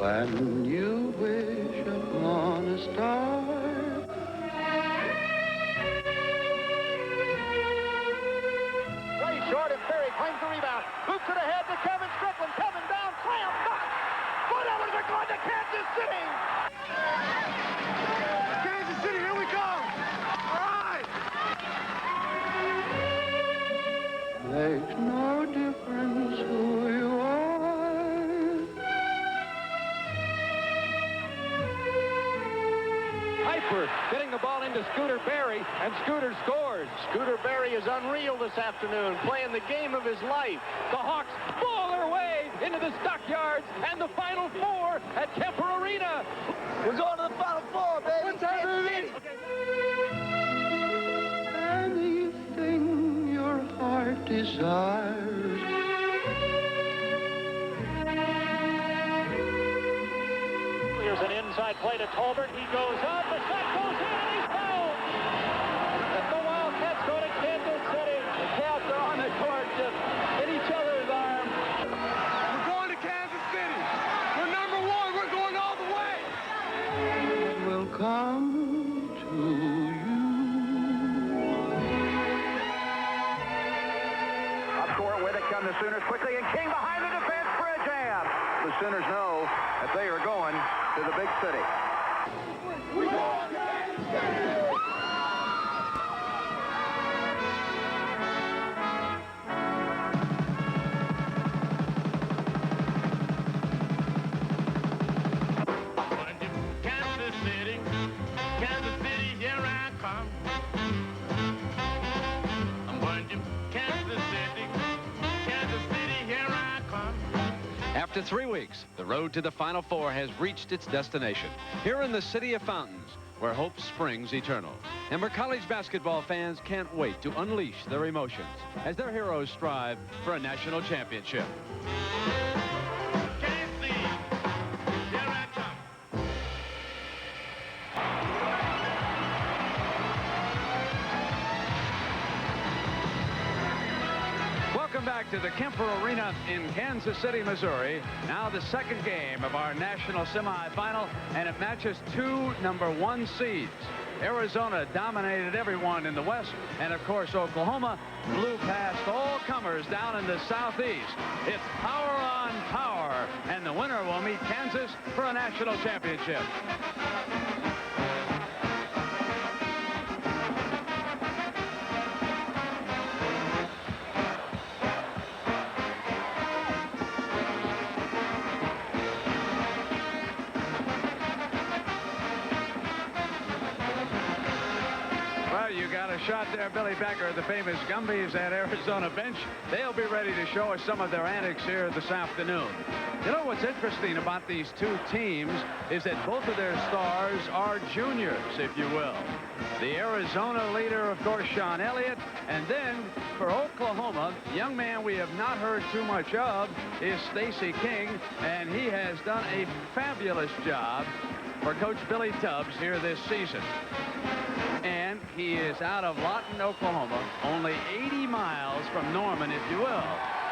When you wish upon a star. Way short, and Berry claims the rebound. Hoops it ahead to Kevin Strickland. Kevin down, slam dunk. Foot-overs are going to Kansas City. Kansas City, here we go. All right. Makes no difference who you are. Piper getting the ball into Scooter Berry, and Scooter scores. Scooter Berry is unreal this afternoon, playing the game of his life. The Hawks ball their way into the stockyards and the Final Four at Kemper Arena. We're going to the Final Four, baby. What's happening? Anything your heart desires. Here's an inside play to Tolbert. He goes up. The shot goes in, and he's fouled. The Wildcats go to Kansas City. The Cats are on the court, just in each other's arms. We're going to Kansas City. We're number one. We're going all the way. It will come to you. Up court with it come the Sooners quickly, and King behind the defense for a jam. The Sooners know that they are going to the big city. Kansas City, here I come. I'm going to Kansas City, here I come. After 3 weeks, the road to the Final Four has reached its destination, here in the City of Fountains, where hope springs eternal. And where college basketball fans can't wait to unleash their emotions as their heroes strive for a national championship. Welcome back to the Kemper Arena in Kansas City, Missouri. Now the second game of our national semifinal, and it matches two #1 seeds. Arizona dominated everyone in the West, and of course Oklahoma blew past all comers down in the Southeast. It's power on power, and the winner will meet Kansas for a national championship. You got a shot there, Billy Becker, the famous Gumbies at Arizona bench. They'll be ready to show us some of their antics here this afternoon. You know what's interesting about these two teams is that both of their stars are juniors, if you will. The Arizona leader, of course, Sean Elliott, and then for Oklahoma, the young man we have not heard too much of is Stacey King, and he has done a fabulous job for Coach Billy Tubbs here this season. And he is out of Lawton, Oklahoma, only 80 miles from Norman, if you will.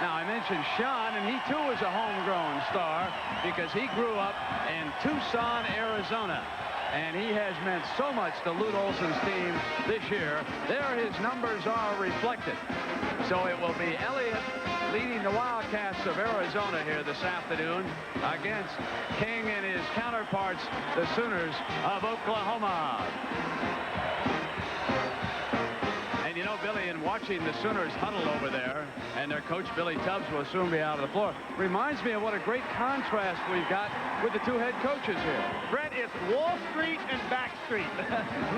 Now, I mentioned Sean, and he, too, is a homegrown star because he grew up in Tucson, Arizona. And he has meant so much to Lute Olson's team this year. There his numbers are reflected. So it will be Elliott leading the Wildcats of Arizona here this afternoon against King and his counterparts, the Sooners of Oklahoma. And you know, Billy, in watching the Sooners huddle over there, and their coach Billy Tubbs will soon be out of the floor, reminds me of what a great contrast we've got with the two head coaches here. Brett, it's Wall Street and Back Street.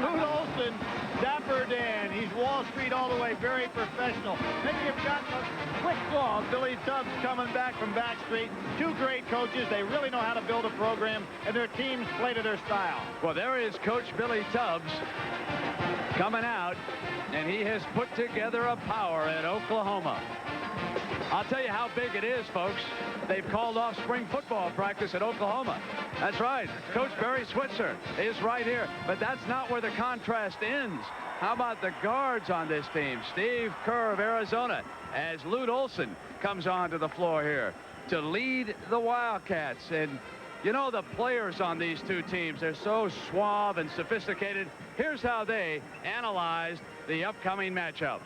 Lute Olson, Dapper Dan. He's Wall Street all the way, very professional. Then you've got a quick draw, Billy Tubbs coming back from Back Street. Two great coaches. They really know how to build a program, and their teams play to their style. Well, there is Coach Billy Tubbs coming out, and he has put together a power at Oklahoma. I'll tell you how big it is, folks. They've called off spring football practice at Oklahoma. That's right. Coach Barry Switzer is right here. But that's not where the contrast ends. How about the guards on this team? Steve Kerr of Arizona, as Lute Olson comes onto the floor here to lead the Wildcats. And You know, the players on these two teams, they're so suave and sophisticated. Here's how they analyzed the upcoming matchup.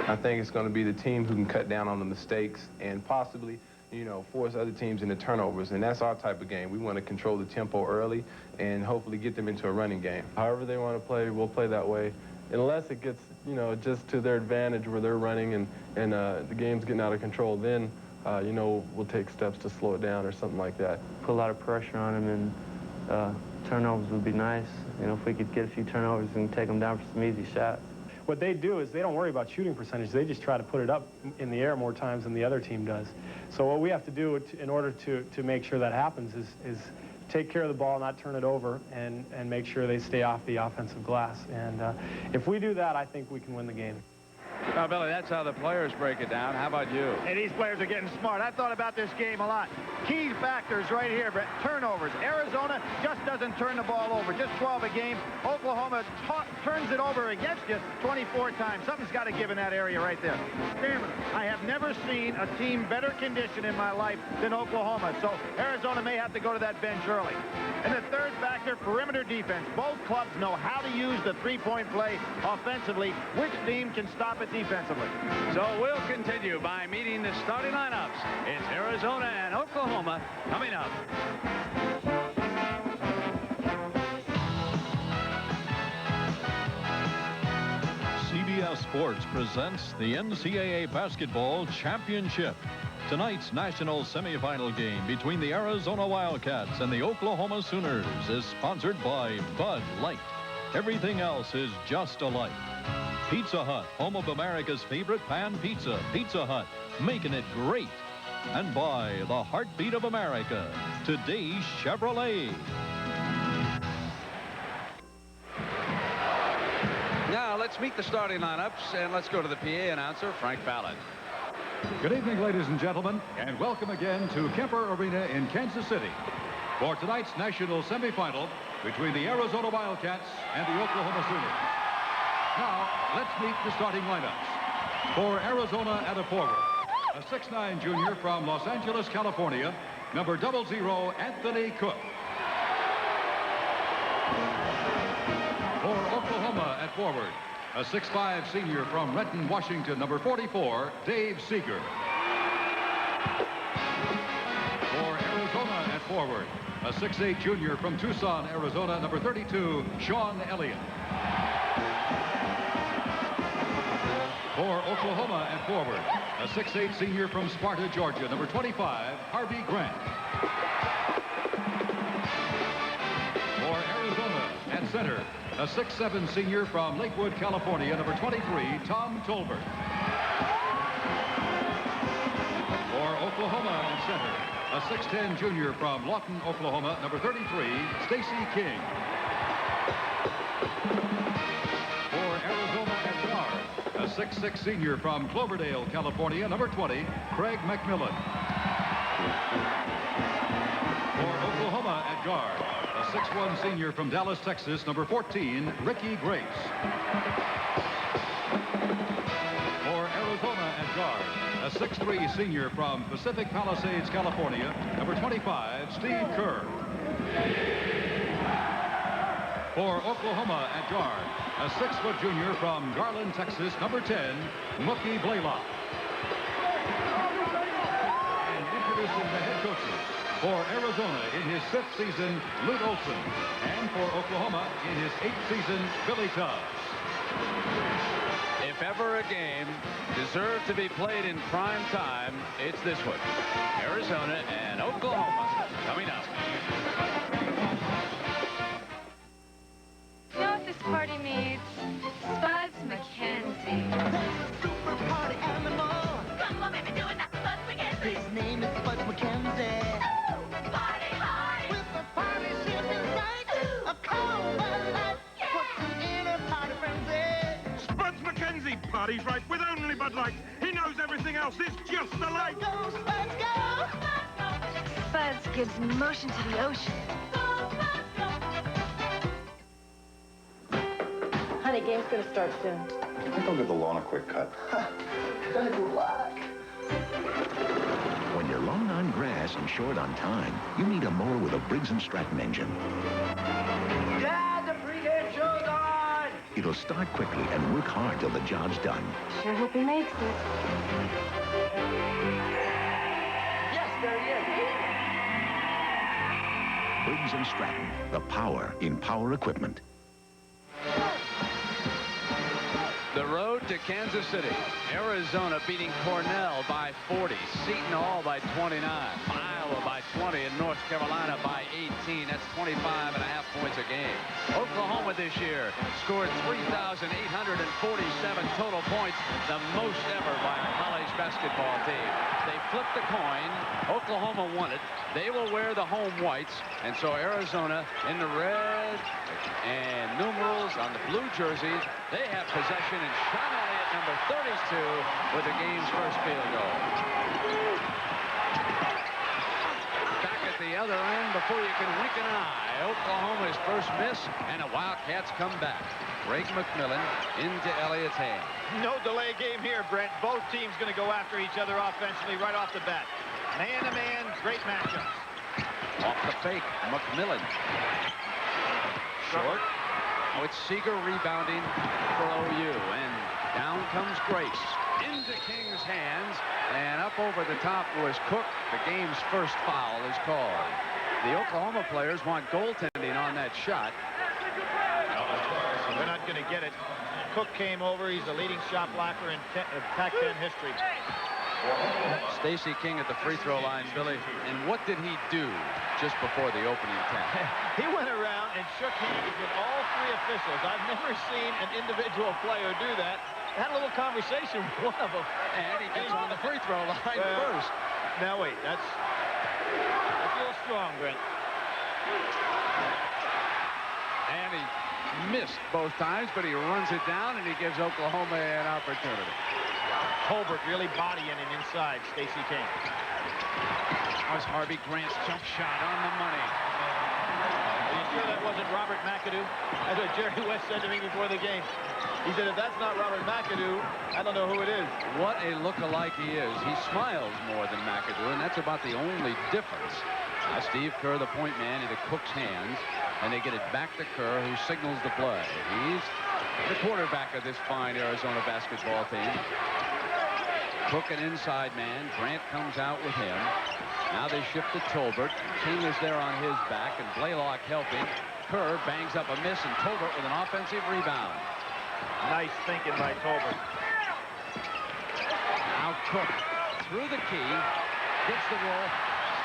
I think it's going to be the team who can cut down on the mistakes and possibly, you know, force other teams into turnovers. And that's our type of game. We want to control the tempo early and hopefully get them into a running game. However they want to play, we'll play that way. Unless it gets, you know, just to their advantage where they're running and the game's getting out of control, then, you know, we'll take steps to slow it down or something like that. Put a lot of pressure on them, and turnovers would be nice. You know, if we could get a few turnovers and take them down for some easy shots. What they do is they don't worry about shooting percentage. They just try to put it up in the air more times than the other team does. So what we have to do in order to make sure that happens is take care of the ball, not turn it over, and make sure they stay off the offensive glass. And if we do that, I think we can win the game. Now, Billy, that's how the players break it down. How about you? Hey, these players are getting smart. I've thought about this game a lot. Key factors right here, Brett. Turnovers. Arizona just doesn't turn the ball over. Just 12 a game. Oklahoma turns it over against you 24 times. Something's got to give in that area right there. Stamina. I have never seen a team better conditioned in my life than Oklahoma. So Arizona may have to go to that bench early. And the third factor, perimeter defense. Both clubs know how to use the three-point play offensively. Which team can stop it defensively? So we'll continue by meeting the starting lineups. It's Arizona and Oklahoma coming up. CBS Sports presents the NCAA Basketball Championship. Tonight's national semifinal game between the Arizona Wildcats and the Oklahoma Sooners is sponsored by Bud Light. Everything else is just a light. Pizza Hut, home of America's favorite pan pizza, Pizza Hut, making it great. And by the heartbeat of America, today's Chevrolet. Now let's meet the starting lineups, and let's go to the PA announcer, Frank Ballard. Good evening, ladies and gentlemen, and welcome again to Kemper Arena in Kansas City for tonight's national semifinal between the Arizona Wildcats and the Oklahoma Sooners. Now, let's meet the starting lineups. For Arizona at a forward, a 6'9" junior from Los Angeles, California, number 00, Anthony Cook. For Oklahoma at forward, a 6'5" senior from Renton, Washington, number 44, Dave Seeger. For Arizona at forward, a 6'8" junior from Tucson, Arizona, number 32, Sean Elliott. For Oklahoma at forward, a 6'8" senior from Sparta, Georgia, number 25, Harvey Grant. For Arizona at center, a 6'7" senior from Lakewood, California, number 23, Tom Tolbert. For Oklahoma at center, a 6'10" junior from Lawton, Oklahoma, number 33, Stacey King. For Arizona at guard, a 6'6" senior from Cloverdale, California, number 20, Craig McMillan. For Oklahoma at guard, a 6'1" senior from Dallas, Texas, number 14, Ricky Grace. For Arizona at guard, a 6'3" senior from Pacific Palisades, California, number 25, Steve Kerr. For Oklahoma at guard, a 6-foot junior from Garland, Texas, number 10, Mookie Blaylock. And introducing the head coaches. For Arizona in his 5th season, Lute Olson. And for Oklahoma in his 8th season, Billy Tubbs. If ever a game deserved to be played in prime time, it's this one. Arizona and Oklahoma coming up. You know what this party needs? Spuds McKenzie. Super party animal. Come on, baby, doing that Spuds McKenzie. His name is Spuds McKenzie. Party hard. With the party shipping right. A cold light. Puts him in a party frenzy. Spuds McKenzie parties right with only Bud Light. He knows everything else is just a light. Go, Spuds, go. Spuds gives motion to the ocean. Honey, game's gonna start soon. Don't give the lawn a quick cut. Good luck. When you're long on grass, scarce and short on time, you need a mower with a Briggs & Stratton engine. Dad, the pregame show's on! It'll start quickly and work hard till the job's done. Sure hope he makes it. Yes, there he is. Briggs & Stratton, the power in power equipment. The road to Kansas City. Arizona beating Cornell by 40. Seton Hall by 29. Iowa by 20. And North Carolina by 18. That's 25.5 points a game. Oklahoma this year scored 3,847 total points, the most ever by a college basketball team. They flipped the coin. Oklahoma won it. They will wear the home whites. And so Arizona in the red and numerals on the blue jerseys. They have possession, and Sean Elliott, number 32, with the game's first field goal. Back at the other end before you can wink an eye. Oklahoma's first miss, and the Wildcats come back. Greg McMillan into Elliott's hand. No delay game here, Brent. Both teams going to go after each other offensively right off the bat. Man-to-man, great matchups. Off the fake, McMillan. Short. Oh, it's Seeger rebounding for OU, and down comes Grace into King's hands, and up over the top was Cook. The game's first foul is called. The Oklahoma players want goaltending on that shot. They're not going to get it. Cook came over. He's the leading shot blocker in Pac-10 history. Stacey King at the free throw line, Billy. And what did he do just before the opening tap? He went around and shook hands with all three officials. I've never seen an individual player do that. Had a little conversation with one of them. And he gets on the free throw line first. Now wait, that's a little strong, Brent. And he missed both times, but he runs it down, and he gives Oklahoma an opportunity. Colbert really bodying him inside Stacey King. That was Harvey Grant's jump shot on the money. Are you sure that wasn't Robert McAdoo? That's what Jerry West said to me before the game. He said, if that's not Robert McAdoo, I don't know who it is. What a look-alike he is. He smiles more than McAdoo, and that's about the only difference. Steve Kerr, the point man, into Cook's hands, and they get it back to Kerr, who signals the play. He's the quarterback of this fine Arizona basketball team. Cook an inside man. Grant comes out with him. Now they shift to Tolbert. King is there on his back, and Blaylock helping. Kerr bangs up a miss, and Tolbert with an offensive rebound. Nice thinking by Tolbert. Now Cook through the key, gets the roll.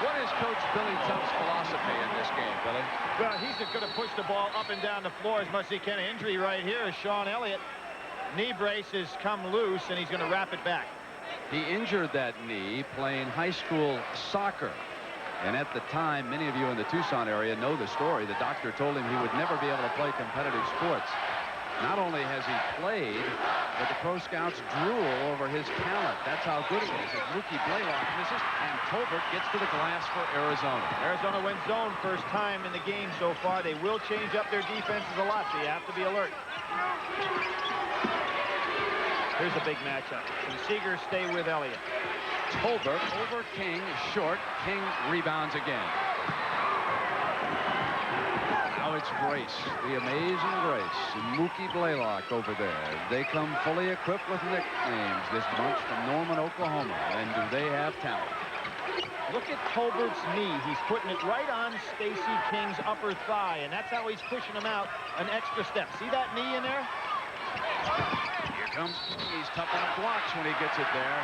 What is Coach Billy Tubbs' philosophy in this game, Billy? Well, he's going to push the ball up and down the floor as much as he can. Injury right here is Sean Elliott. Knee brace has come loose, and he's going to wrap it back. He injured that knee playing high school soccer. And at the time, many of you in the Tucson area know the story. The doctor told him he would never be able to play competitive sports. Not only has he played, but the pro scouts drool over his talent. That's how good he is. As Mookie Blaylock misses, and Tolbert gets to the glass for Arizona. Arizona wins zone first time in the game so far. They will change up their defenses a lot, so you have to be alert. Here's a big matchup. Can Seeger stay with Elliott? Tolbert over King, short. King rebounds again. Now it's Grace, the amazing Grace, and Mookie Blaylock over there. They come fully equipped with nicknames, this bunch from Norman, Oklahoma. And do they have talent? Look at Tolbert's knee. He's putting it right on Stacey King's upper thigh, and that's how he's pushing him out an extra step. See that knee in there? Here comes King. He's tough on blocks when he gets it there.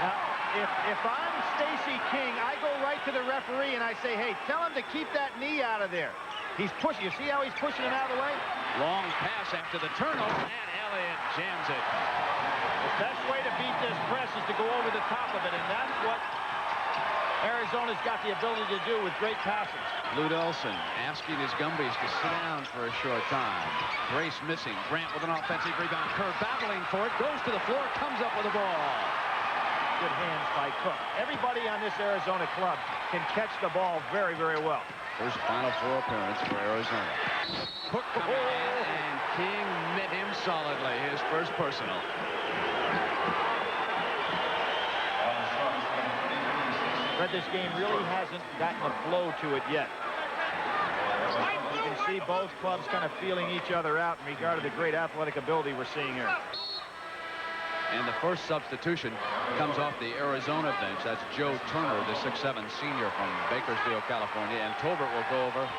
Now, if I'm Stacey King, I go right to the referee and I say, hey, tell him to keep that knee out of there. He's pushing. You see how he's pushing him out of the way? Long pass after the turnover, and Elliott jams it. The best way to beat this press is to go over the top of it, and that's what Arizona's got the ability to do with great passes. Lou Delson asking his Gumbies to sit down for a short time. Grace missing. Grant with an offensive rebound. Kerr battling for it. Goes to the floor. Comes up with the ball. Good hands by Cook. Everybody on this Arizona club can catch the ball very, very well. First Final Four appearance for Arizona. Cook coming in, and King met him solidly. His first personal. But this game really hasn't gotten a flow to it yet. You can see both clubs kind of feeling each other out in regard to the great athletic ability we're seeing here. And the first substitution comes off the Arizona bench. That's Joe Turner, the 6'7" senior from Bakersfield, California. And Tolbert will go over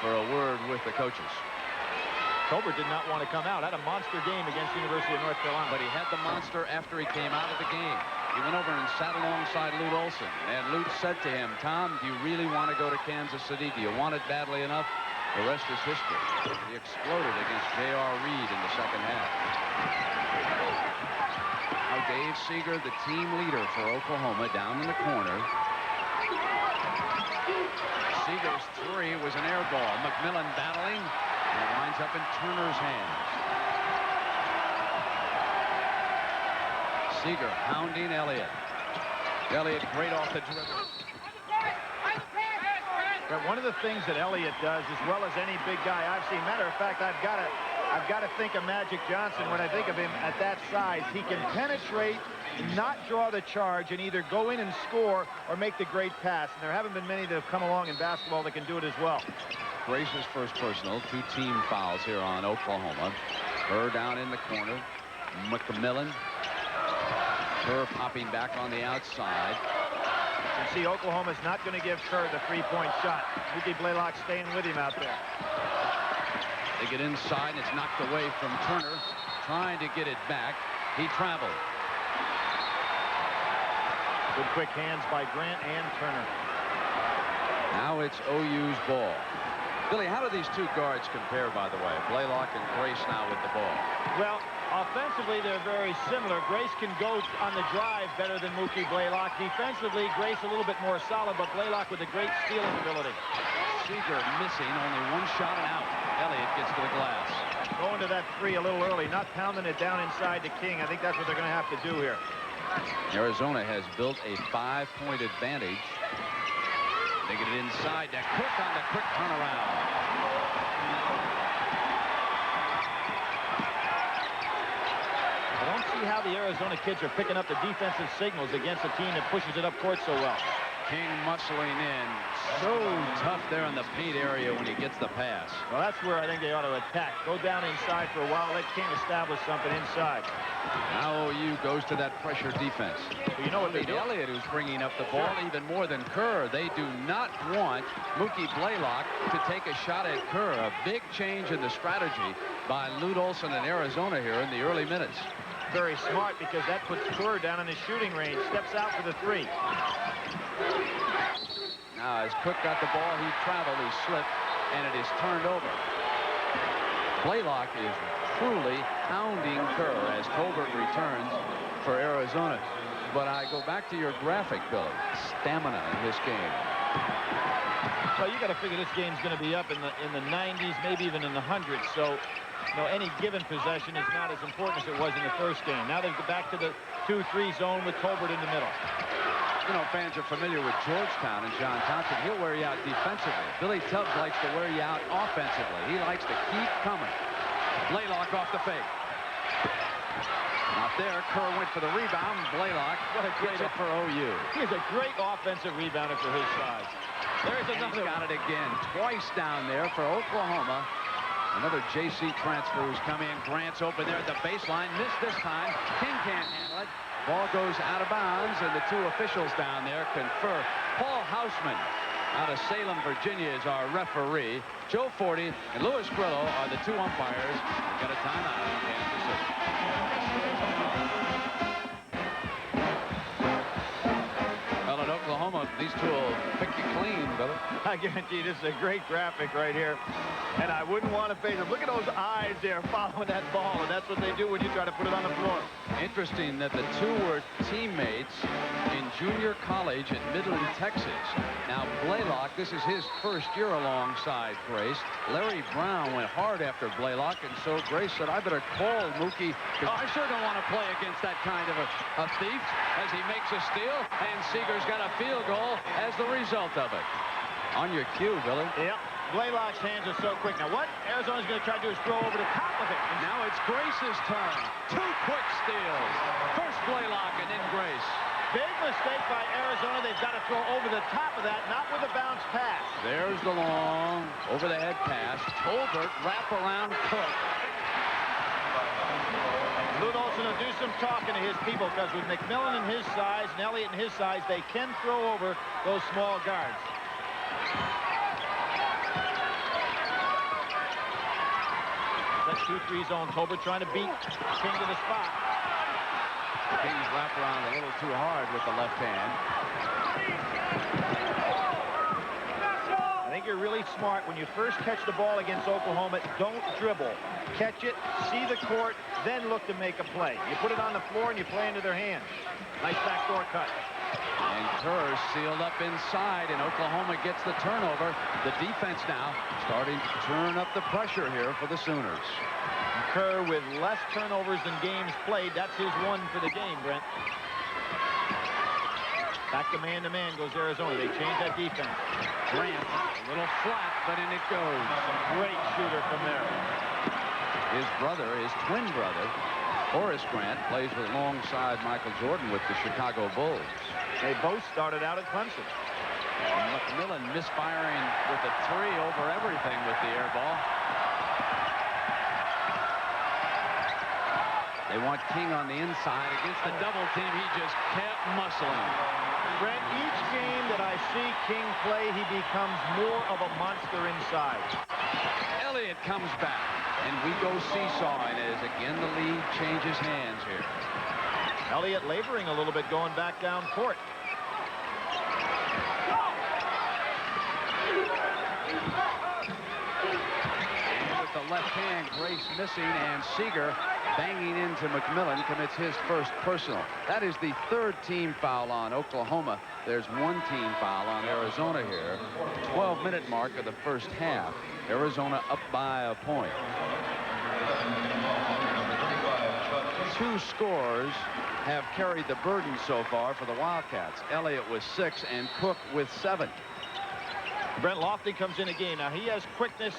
for a word with the coaches. Tolbert did not want to come out. Had a monster game against the University of North Carolina. But he had the monster after he came out of the game. He went over and sat alongside Lute Olson. And Lute said to him, Tom, do you really want to go to Kansas City? Do you want it badly enough? The rest is history. He exploded against J.R. Reed in the second half. Now Dave Seeger, the team leader for Oklahoma, down in the corner. Seeger's three was an air ball. McMillan battling. And it winds up in Turner's hands. Seeger hounding Elliott. Elliott great off the dribble. But one of the things that Elliott does, as well as any big guy I've seen, matter of fact, I've got to think of Magic Johnson when I think of him at that size. He can penetrate, not draw the charge, and either go in and score or make the great pass. And there haven't been many that have come along in basketball that can do it as well. Grace's first personal, 2 team fouls here on Oklahoma. Kerr down in the corner. McMillan. Kerr popping back on the outside. You see Oklahoma's not going to give Kerr the 3-point shot. Mookie Blaylock staying with him out there. They get inside and it's knocked away from Turner. Trying to get it back. He traveled. Good quick hands by Grant and Turner. Now it's OU's ball. Billy, how do these two guards compare, by the way? Blaylock and Grace now with the ball. Well, offensively, they're very similar. Grace can go on the drive better than Mookie Blaylock. Defensively, Grace a little bit more solid, but Blaylock with a great stealing ability. Seeger missing, only 1 shot and out. Elliott gets to the glass. Going to that 3 a little early, not pounding it down inside to King. I think that's what they're going to have to do here. Arizona has built a 5-point advantage. They get it inside to Cook on the quick turnaround. I don't see how the Arizona kids are picking up the defensive signals against a team that pushes it up court so well. King muscling in. So tough there in the paint area when he gets the pass. Well, that's where I think they ought to attack. Go down inside for a while. Let King establish something inside. Now OU goes to that pressure defense. But you know what they do? Elliott, who's bringing up the ball even more than Kerr. They do not want Mookie Blaylock to take a shot at Kerr. A big change in the strategy by Lute Olson and Arizona here in the early minutes. Very smart, because that puts Kerr down in his shooting range. Steps out for the 3. Now, as Cook got the ball, he traveled, he slipped, and it is turned over. Blaylock is truly hounding Kerr as Tolbert returns for Arizona. But I go back to your graphic, Billy. Stamina in this game. So you got to figure this game's going to be up in the 90s, maybe even in the hundreds. So, you know, any given possession is not as important as it was in the first game. Now they're back to the 2-3 zone with Tolbert in the middle. You know, fans are familiar with Georgetown and John Thompson. He'll wear you out defensively. Billy Tubbs likes to wear you out offensively. He likes to keep coming. Blaylock off the fake. Not there. Kerr went for the rebound. Blaylock, what a great it for OU. He's a great offensive rebounder for his size. There's another. He's got it again. Twice down there for Oklahoma. Another JC transfer who's come in. Grant's open there at the baseline. Missed this time. King can't handle it. Ball goes out of bounds, and the 2 officials down there confer. Paul Hausman out of Salem, Virginia, is our referee. Joe Forty and Louis Grillo are the 2 umpires. We've got a timeout in Kansas City. Well, at Oklahoma, these 2 will pick you clean, brother. I guarantee this is a great graphic right here. And I wouldn't want to face them. Look at those eyes there following that ball. And that's what they do when you try to put it on the floor. Interesting that the 2 were teammates in junior college in Midland, Texas. Now, Blaylock, this is his first year alongside Grace. Larry Brown went hard after Blaylock, and so Grace said, I better call Mookie, because I sure don't want to play against that kind of a thief, as he makes a steal, and Seeger's got a field goal as the result of it. On your cue, Billy. Yep. Blaylock's hands are so quick. Now, what Arizona's going to try to do is throw over the top of it. And now it's Grace's turn. 2 quick steals. First Blaylock and then Grace. Big mistake by Arizona. They've got to throw over the top of that, not with a bounce pass. There's the long over-the-head pass. Tolbert wrap around Cook. Lute Olson will do some talking to his people because with McMillan and his size and Elliott and his size, they can throw over those small guards. That's 2-3 zone. Tolbert trying to beat King to the spot. King's wrap around a little too hard with the left hand. I think you're really smart when you first catch the ball against Oklahoma. Don't dribble. Catch it, see the court, then look to make a play. You put it on the floor and you play into their hands. Nice backdoor cut. And Kerr sealed up inside, and Oklahoma gets the turnover. The defense now starting to turn up the pressure here for the Sooners. Kerr with less turnovers than games played. That's his one for the game, Brent. Back to man-to-man goes Arizona. They change that defense. Grant, a little flat, but in it goes. Great shooter from there. His brother, his twin brother, Horace Grant, plays alongside Michael Jordan with the Chicago Bulls. They both started out at Clemson. And McMillan misfiring with a three over everything with the air ball. They want King on the inside against the double team. He just kept muscling. Brent, each game that I see King play, he becomes more of a monster inside. Elliott comes back, and we go seesawing as again the lead changes hands here. Elliott laboring a little bit going back down court. And with the left hand, Grace missing, and Seeger banging into McMillan commits his first personal. That is the third team foul on Oklahoma. There's one team foul on Arizona here. 12-minute mark of the first half. Arizona up by a point. Two scorers have carried the burden so far for the Wildcats. Elliott with 6 and Cook with 7. Brent Lofton comes in again. Now he has quickness,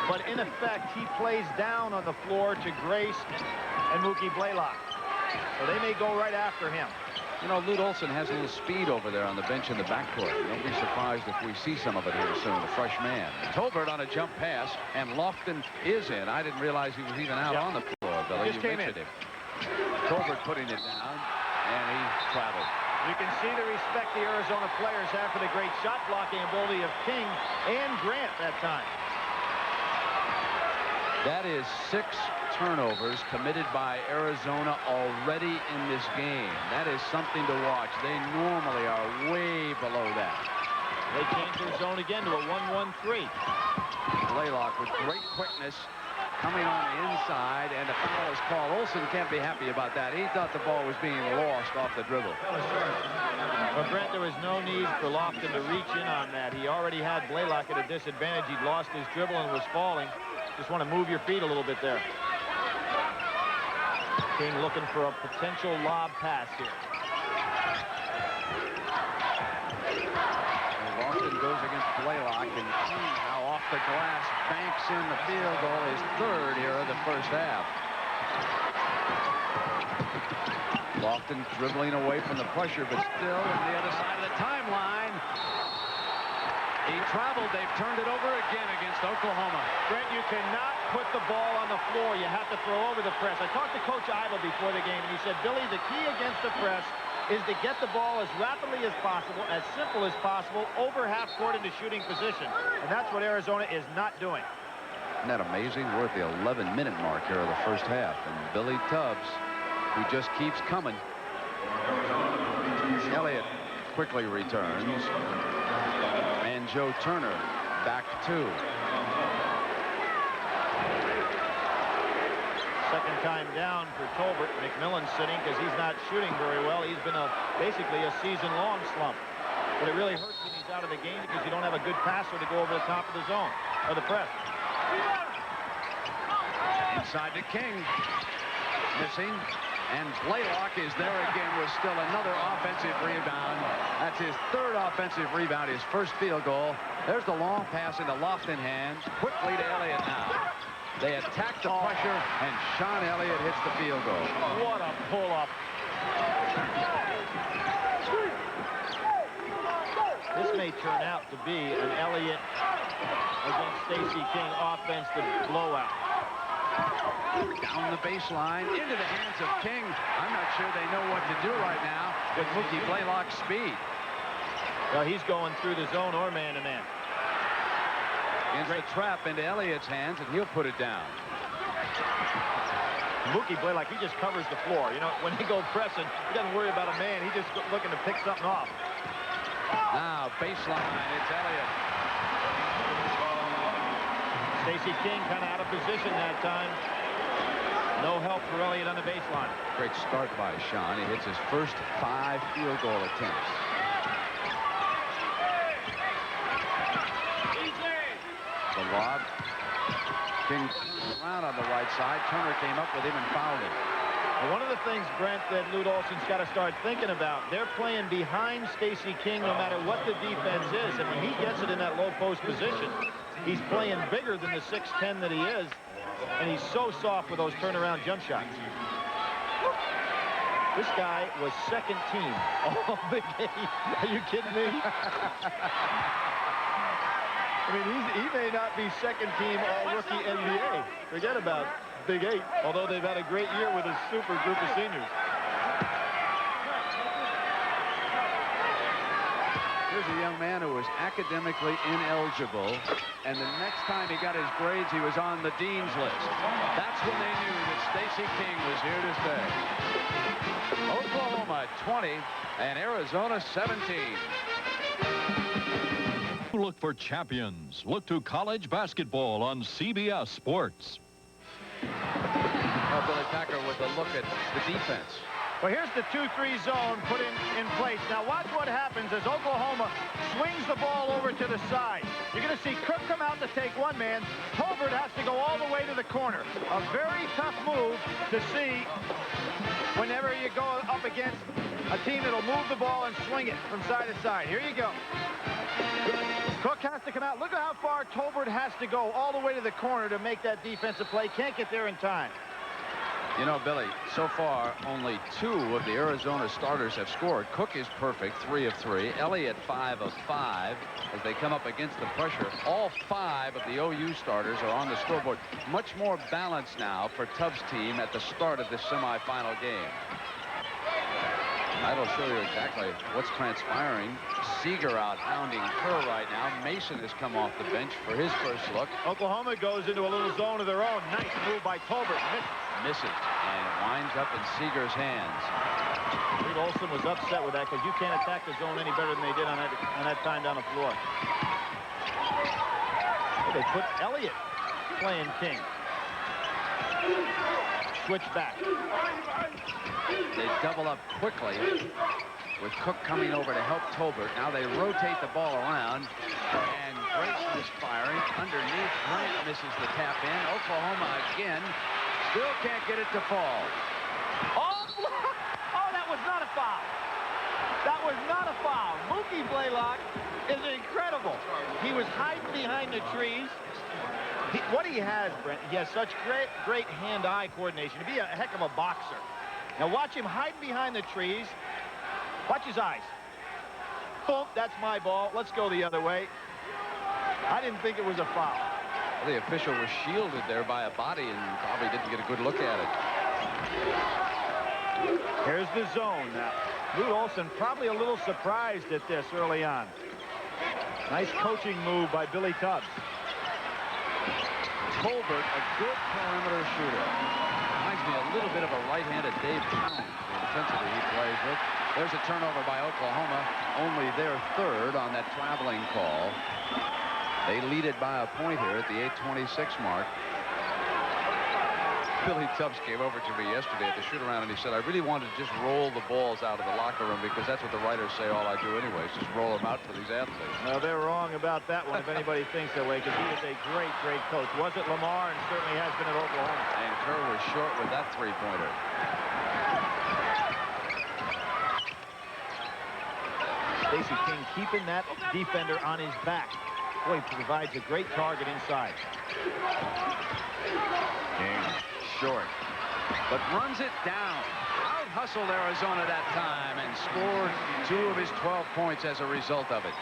but in effect he plays down on the floor to Grace and Mookie Blaylock. So they may go right after him. You know, Lute Olson has a little speed over there on the bench in the backcourt. Don't be surprised if we see some of it here soon, the fresh man. Tolbert on a jump pass, and Lofton is in. I didn't realize he was even out on the floor, Billy. Just came in. Him. Tolbert putting it down, and he traveled. You can see the respect the Arizona players have for the great shot blocking ability of King and Grant that time. That is 6 turnovers committed by Arizona already in this game. That is something to watch. They normally are way below that. They changed their zone again to a 1-1-3. Blaylock with great quickness coming on the inside, and the foul is called. Olson can't be happy about that. He thought the ball was being lost off the dribble. But Brent, there was no need for Lofton to reach in on that. He already had Blaylock at a disadvantage. He'd lost his dribble and was falling. Just want to move your feet a little bit there. King looking for a potential lob pass here. Lofton goes against Blaylock, and King now off the glass banks in the field goal, his third here of the first half. Lofton dribbling away from the pressure, but still on the other side of the timeline. He traveled. They've turned it over again against Oklahoma. Brent, you cannot put the ball on the floor. You have to throw over the press. I talked to Coach Iva before the game, and he said, Billy, the key against the press is to get the ball as rapidly as possible, as simple as possible, over half court into shooting position. And that's what Arizona is not doing. Isn't that amazing? We're at the 11-minute mark here of the first half. And Billy Tubbs, who just keeps coming. Elliott quickly returns. And Joe Turner back two. Second time down for Tolbert. McMillan's sitting because he's not shooting very well. He's been basically a season-long slump. But it really hurts when he's out of the game because you don't have a good passer to go over the top of the zone or the press. Inside to King. Missing. And Blaylock is there again with still another offensive rebound. That's his third offensive rebound, his first field goal. There's the long pass into Lofton hands. Quickly to Elliott now. They attack the pressure, and Sean Elliott hits the field goal. What a pull-up. This may turn out to be an Elliott against Stacey King offense to blowout. Down the baseline, into the hands of King. I'm not sure they know what to do right now with Mookie Blaylock's speed. Well, he's going through the zone or man-to-man. Against the trap into Elliott's hands, and he'll put it down. Mookie Blaylock, he just covers the floor. You know, when he goes pressing, he doesn't worry about a man. He's just looking to pick something off. Now, baseline, it's Elliott. Stacey King kind of out of position that time. No help for Elliott on the baseline. Great start by Sean. He hits his first 5 field goal attempts. The lob. King around on the right side. Turner came up with him and fouled him. Well, one of the things, Brent, that Lute Olson's got to start thinking about, they're playing behind Stacey King no matter what the defense is. And when he gets it in that low post position, he's playing bigger than the 6'10" that he is. And he's so soft with those turnaround jump shots. This guy was second team all Big 8. Are you kidding me? I mean, he may not be second team all-rookie NBA. Forget about Big 8, although they've had a great year with a super group of seniors. Here's a young man who was academically ineligible, and the next time he got his grades, he was on the dean's list. That's when they knew that Stacey King was here to stay. Oklahoma 20 and Arizona 17. Look for champions. Look to college basketball on CBS Sports. Billy Packer with a look at the defense. Well, here's the 2-3 zone put in place. Now watch what happens as Oklahoma swings the ball over to the side. You're going to see Cook come out to take one man. Tolbert has to go all the way to the corner. A very tough move to see whenever you go up against a team that'll move the ball and swing it from side to side. Here you go. Cook has to come out. Look at how far Tolbert has to go all the way to the corner to make that defensive play. Can't get there in time. You know, Billy, so far, only 2 of the Arizona starters have scored. Cook is perfect, 3 of 3. Elliott, 5 of 5. As they come up against the pressure, all 5 of the OU starters are on the scoreboard. Much more balance now for Tubbs' team at the start of this semifinal game. That'll show you exactly what's transpiring. Seeger out hounding Kerr right now. Mason has come off the bench for his first look. Oklahoma goes into a little zone of their own. Nice move by Tolbert. Misses and winds up in Seeger's hands. Lute Olson was upset with that because you can't attack the zone any better than they did on that time down the floor. Well, they put Elliott playing King. Switch back. They double up quickly with Cook coming over to help Tolbert. Now they rotate the ball around, and Grace misfiring underneath. Grant misses the tap in. Oklahoma again still can't get it to fall. Oh, that was not a foul. That was not a foul. Mookie Blaylock is incredible. He was hiding behind the trees. What he has, Brent, he has such great hand-eye coordination. He'd be a heck of a boxer. Now watch him hiding behind the trees. Watch his eyes. Boom, that's my ball. Let's go the other way. I didn't think it was a foul. The official was shielded there by a body and probably didn't get a good look at it. Here's the zone now. Lute Olson probably a little surprised at this early on. Nice coaching move by Billy Tubbs. Tolbert, a good perimeter shooter. Reminds me a little bit of a right-handed Dave Pound, the intensity he plays with. There's a turnover by Oklahoma, only their 3rd on that traveling call. They lead it by a point here at the 8:26 mark. Billy Tubbs came over to me yesterday at the shoot-around, and he said, I really wanted to just roll the balls out of the locker room because that's what the writers say all I do anyways, just roll them out for these athletes. Well, they're wrong about that one if anybody thinks that way, because he is a great coach. Was it Lamar, and certainly has been at Oklahoma. And Kerr was short with that 3-pointer. Stacey King keeping that defender on his back. Boy, he provides a great target inside. King short, but runs it down. How out-hustled Arizona that time and scored 2 of his 12 points as a result of it.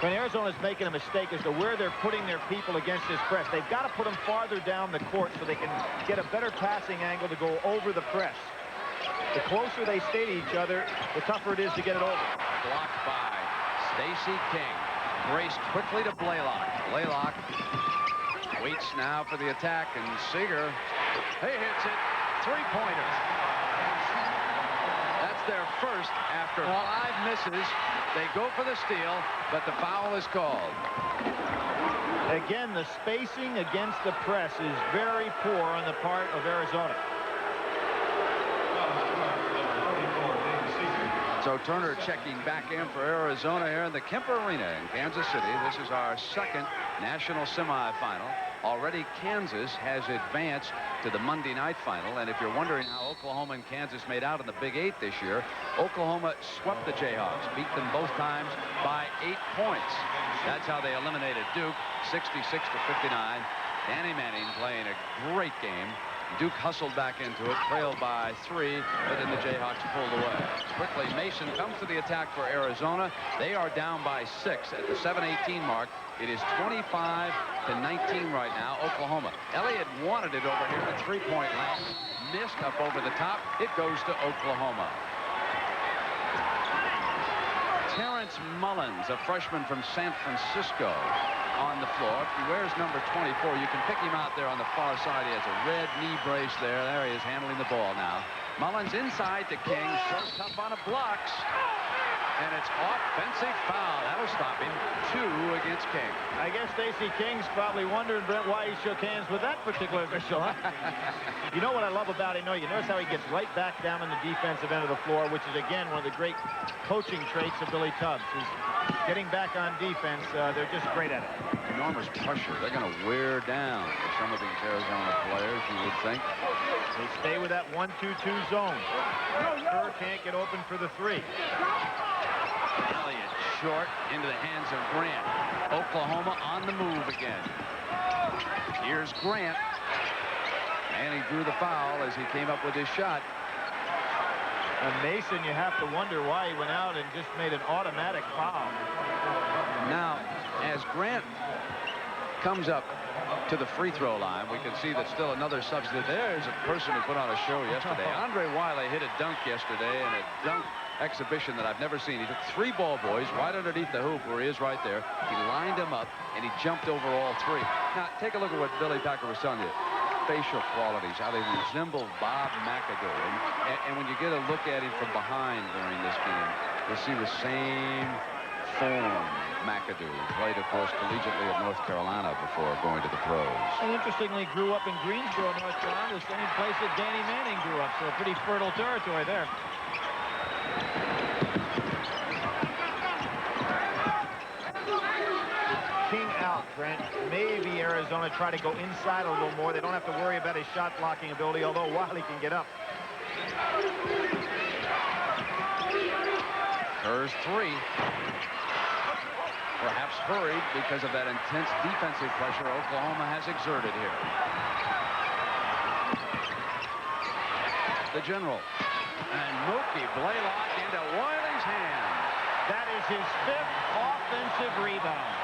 When Arizona's making a mistake as to where they're putting their people against this press, they've got to put them farther down the court so they can get a better passing angle to go over the press. The closer they stay to each other, the tougher it is to get it over. Blocked by Stacey King. Grace quickly to Blaylock. Blaylock waits now for the attack, and Seeger, he hits it. 3-pointer. That's their first after 5 misses. They go for the steal, but the foul is called. Again, the spacing against the press is very poor on the part of Arizona. So Turner checking back in for Arizona here in the Kemper Arena in Kansas City. This is our second national semifinal. Already Kansas has advanced to the Monday night final. And if you're wondering how Oklahoma and Kansas made out in the Big 8 this year, Oklahoma swept the Jayhawks, beat them both times by 8 points. That's how they eliminated Duke, 66-59. Danny Manning playing a great game. Duke hustled back into it, trailed by 3, but then the Jayhawks pulled away. Quickly, Mason comes to the attack for Arizona. They are down by 6 at the 7:18 mark. It is 25-19 right now, Oklahoma. Elliott wanted it over here at 3-point land. Missed up over the top. It goes to Oklahoma. Terrence Mullins, a freshman from San Francisco, on the floor. If he wears number 24, you can pick him out there on the far side. He has a red knee brace there. There he is handling the ball now. Mullins inside to King. So tough on the blocks. And it's offensive foul. That'll stop him. 2 against King. I guess Stacey King's probably wondering, Brent, why he shook hands with that particular official. You know what I love about him? You notice how he gets right back down on the defensive end of the floor, which is, again, one of the great coaching traits of Billy Tubbs. He's getting back on defense. They're just great at it. Enormous pressure. They're going to wear down some of these Arizona players, you would think. They stay with that 1-2-2 zone. Kerr can't get open for the 3. Elliott short into the hands of Grant. Oklahoma on the move again. Here's Grant. And he drew the foul as he came up with his shot. And Mason, you have to wonder why he went out and just made an automatic foul. Now, as Grant comes up to the free throw line, we can see that still another substitute. There's a person who put on a show yesterday. Andre Wiley hit a dunk yesterday, and a dunk exhibition that I've never seen. He took 3 ball boys right underneath the hoop where he is right there. He lined them up, and he jumped over all 3. Now, take a look at what Billy Packer was telling you. Facial qualities, how they resemble Bob McAdoo. And when you get a look at him from behind during this game, you'll see the same form. McAdoo played, of course, collegiately at North Carolina before going to the pros. And interestingly, grew up in Greensboro, North Carolina, the same place that Danny Manning grew up, so a pretty fertile territory there. King out, Brent. Maybe Arizona try to go inside a little more. They don't have to worry about his shot blocking ability, although Wiley can get up. Kerr's 3. Perhaps hurried because of that intense defensive pressure Oklahoma has exerted here. The general. And Mookie Blaylock into Wiley's hand. That is his 5th offensive rebound.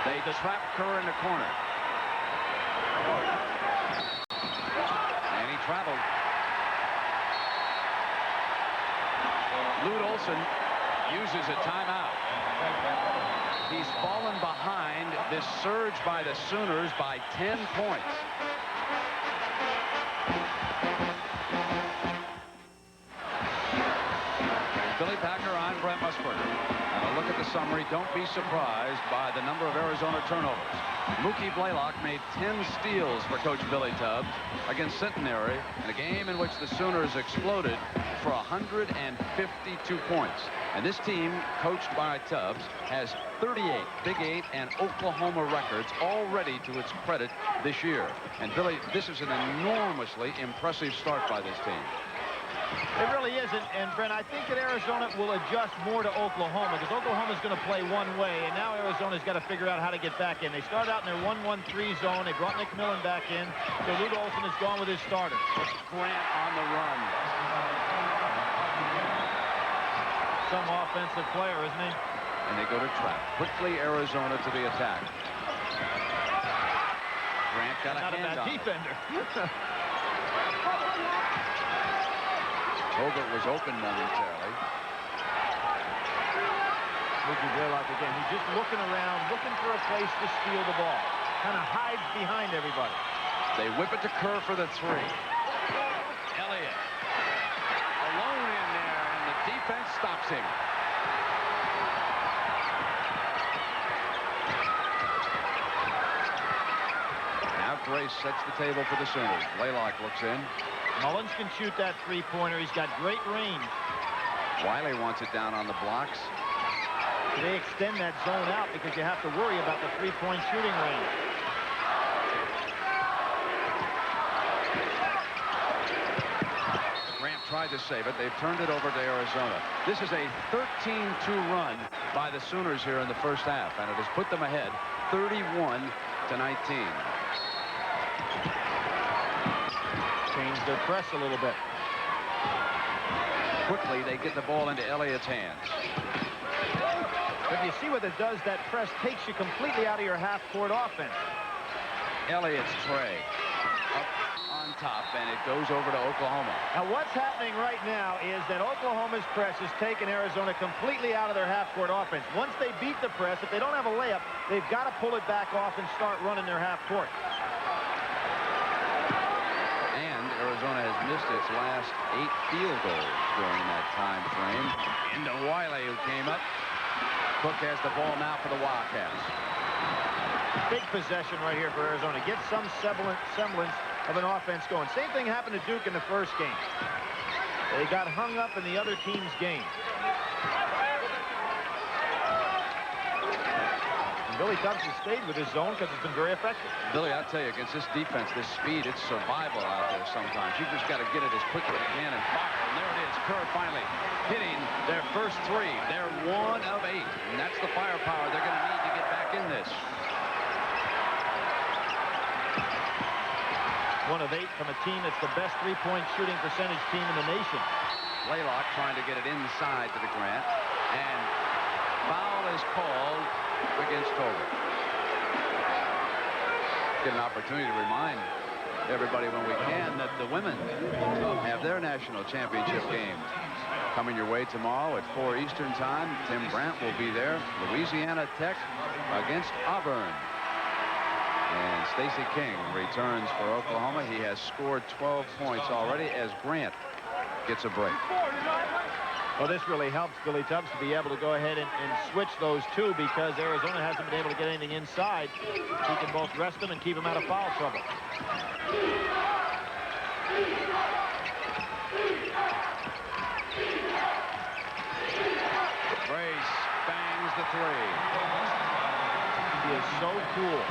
They trap Kerr in the corner. And he traveled. Lute Olson uses a timeout. He's fallen behind this surge by the Sooners by 10 points. Billy Packer, I'm Brent Musburger. Now look at the summary. Don't be surprised by the number of Arizona turnovers. Mookie Blaylock made 10 steals for Coach Billy Tubbs against Centenary in a game in which the Sooners exploded for 152 points. And this team, coached by Tubbs, has 38 Big 8 and Oklahoma records already to its credit this year. And Billy, this is an enormously impressive start by this team. It really isn't, and Brent, I think that Arizona will adjust more to Oklahoma because Oklahoma's going to play one way, and now Arizona's got to figure out how to get back in. They start out in their 1-1-3 zone. They brought McMillan back in, so Luke Olson has gone with his starter. Grant on the run. Some offensive player, isn't he? And they go to trap. Quickly, Arizona to the attack. Grant got a Not hand a bad on it. defender. Hobart was open momentarily. Mookie Blaylock again. He's just looking around, looking for a place to steal the ball. Kind of hides behind everybody. They whip it to Kerr for the 3. Elliott alone in there, and the defense stops him. Now Grace sets the table for the Sooners. Blaylock looks in. Mullins can shoot that three-pointer. He's got great range. Wiley wants it down on the blocks. They extend that zone out because you have to worry about the three-point shooting range. Grant tried to save it. They've turned it over to Arizona. This is a 13-2 run by the Sooners here in the first half, and it has put them ahead 31-19. Change their press a little bit. Quickly, they get the ball into Elliott's hands. But you see what it does, that press takes you completely out of your half-court offense. Elliott's tray up on top, and it goes over to Oklahoma. Now, what's happening right now is that Oklahoma's press has taken Arizona completely out of their half-court offense. Once they beat the press, if they don't have a layup, they've got to pull it back off and start running their half-court. Arizona has missed its last 8 field goals during that time frame. Into Wiley, who came up. Cook has the ball now for the Wildcats. Big possession right here for Arizona. Get some semblance of an offense going. Same thing happened to Duke in the first game. They got hung up in the other team's game. Billy Tubbs has stayed with his zone because it's been very effective. Billy, I'll tell you, against this defense, this speed, it's survival out there sometimes. You just got to get it as quickly as you can and fire. And there it is. Kerr finally hitting their first 3. They're 1 of 8. And that's the firepower they're going to need to get back in this. 1 of 8 from a team that's the best three-point shooting percentage team in the nation. Blaylock trying to get it inside to the Grant. And foul is called against Hobart. Get an opportunity to remind everybody when we can that the women have their national championship game coming your way tomorrow at 4 Eastern time. Tim Brandt will be there. Louisiana Tech against Auburn. And Stacey King returns for Oklahoma. He has scored 12 points already as Grant gets a break. Well, this really helps Billy Tubbs to be able to go ahead and switch those two because Arizona hasn't been able to get anything inside. He can both rest them and keep them out of foul trouble. Grace bangs the 3. He is so cool.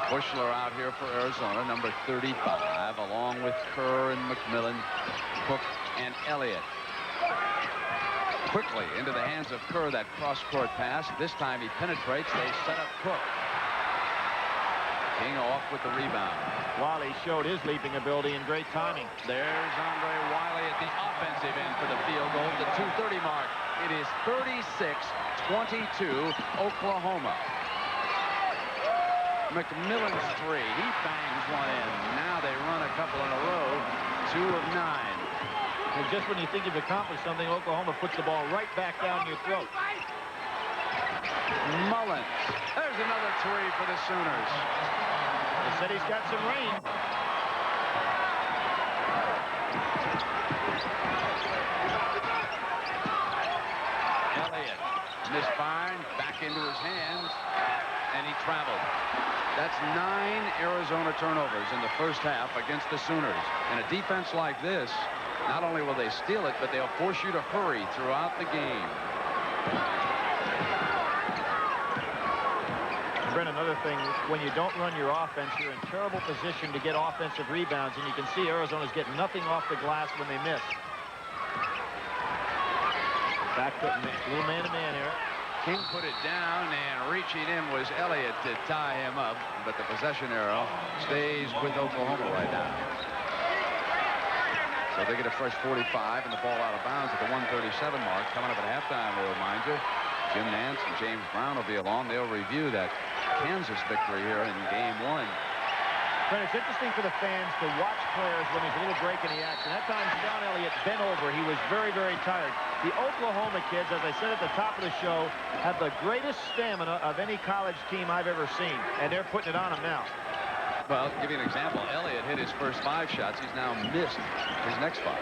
Bushler out here for Arizona, number 35, along with Kerr and McMillan, Cook, and Elliott. Quickly into the hands of Kerr, that cross-court pass. This time he penetrates. They set up Cook. King off with the rebound. Wiley showed his leaping ability and great timing. There's Andre Wiley at the offensive end for the field goal, the 2:30 mark. It is 36-22, Oklahoma. McMillan's 3. He bangs one in. Now they run a couple in a row. 2 of 9. And just when you think you've accomplished something, Oklahoma puts the ball right back down your throat. Mullins. There's another 3 for the Sooners. They said he's got some range. Elliott misfiring, back into his hands, and he traveled. That's 9 Arizona turnovers in the first half against the Sooners. In a defense like this, not only will they steal it, but they'll force you to hurry throughout the game. Brent, another thing, when you don't run your offense, you're in terrible position to get offensive rebounds, and you can see Arizona's getting nothing off the glass when they miss. Back to little man-to-man here. King put it down, and reaching in was Elliott to tie him up, but the possession arrow stays with Oklahoma right now. So they get a fresh 45 and the ball out of bounds at the 137 mark. Coming up at halftime, we'll remind you, Jim Nance and James Brown will be along. They'll review that Kansas victory here in game 1. Brent, it's interesting for the fans to watch players when there's a little break in the action. That time, Sean Elliott bent over. He was very, very tired. The Oklahoma kids, as I said at the top of the show, have the greatest stamina of any college team I've ever seen, and they're putting it on them now. Well, to give you an example, Elliott hit his first 5 shots. He's now missed his next 5.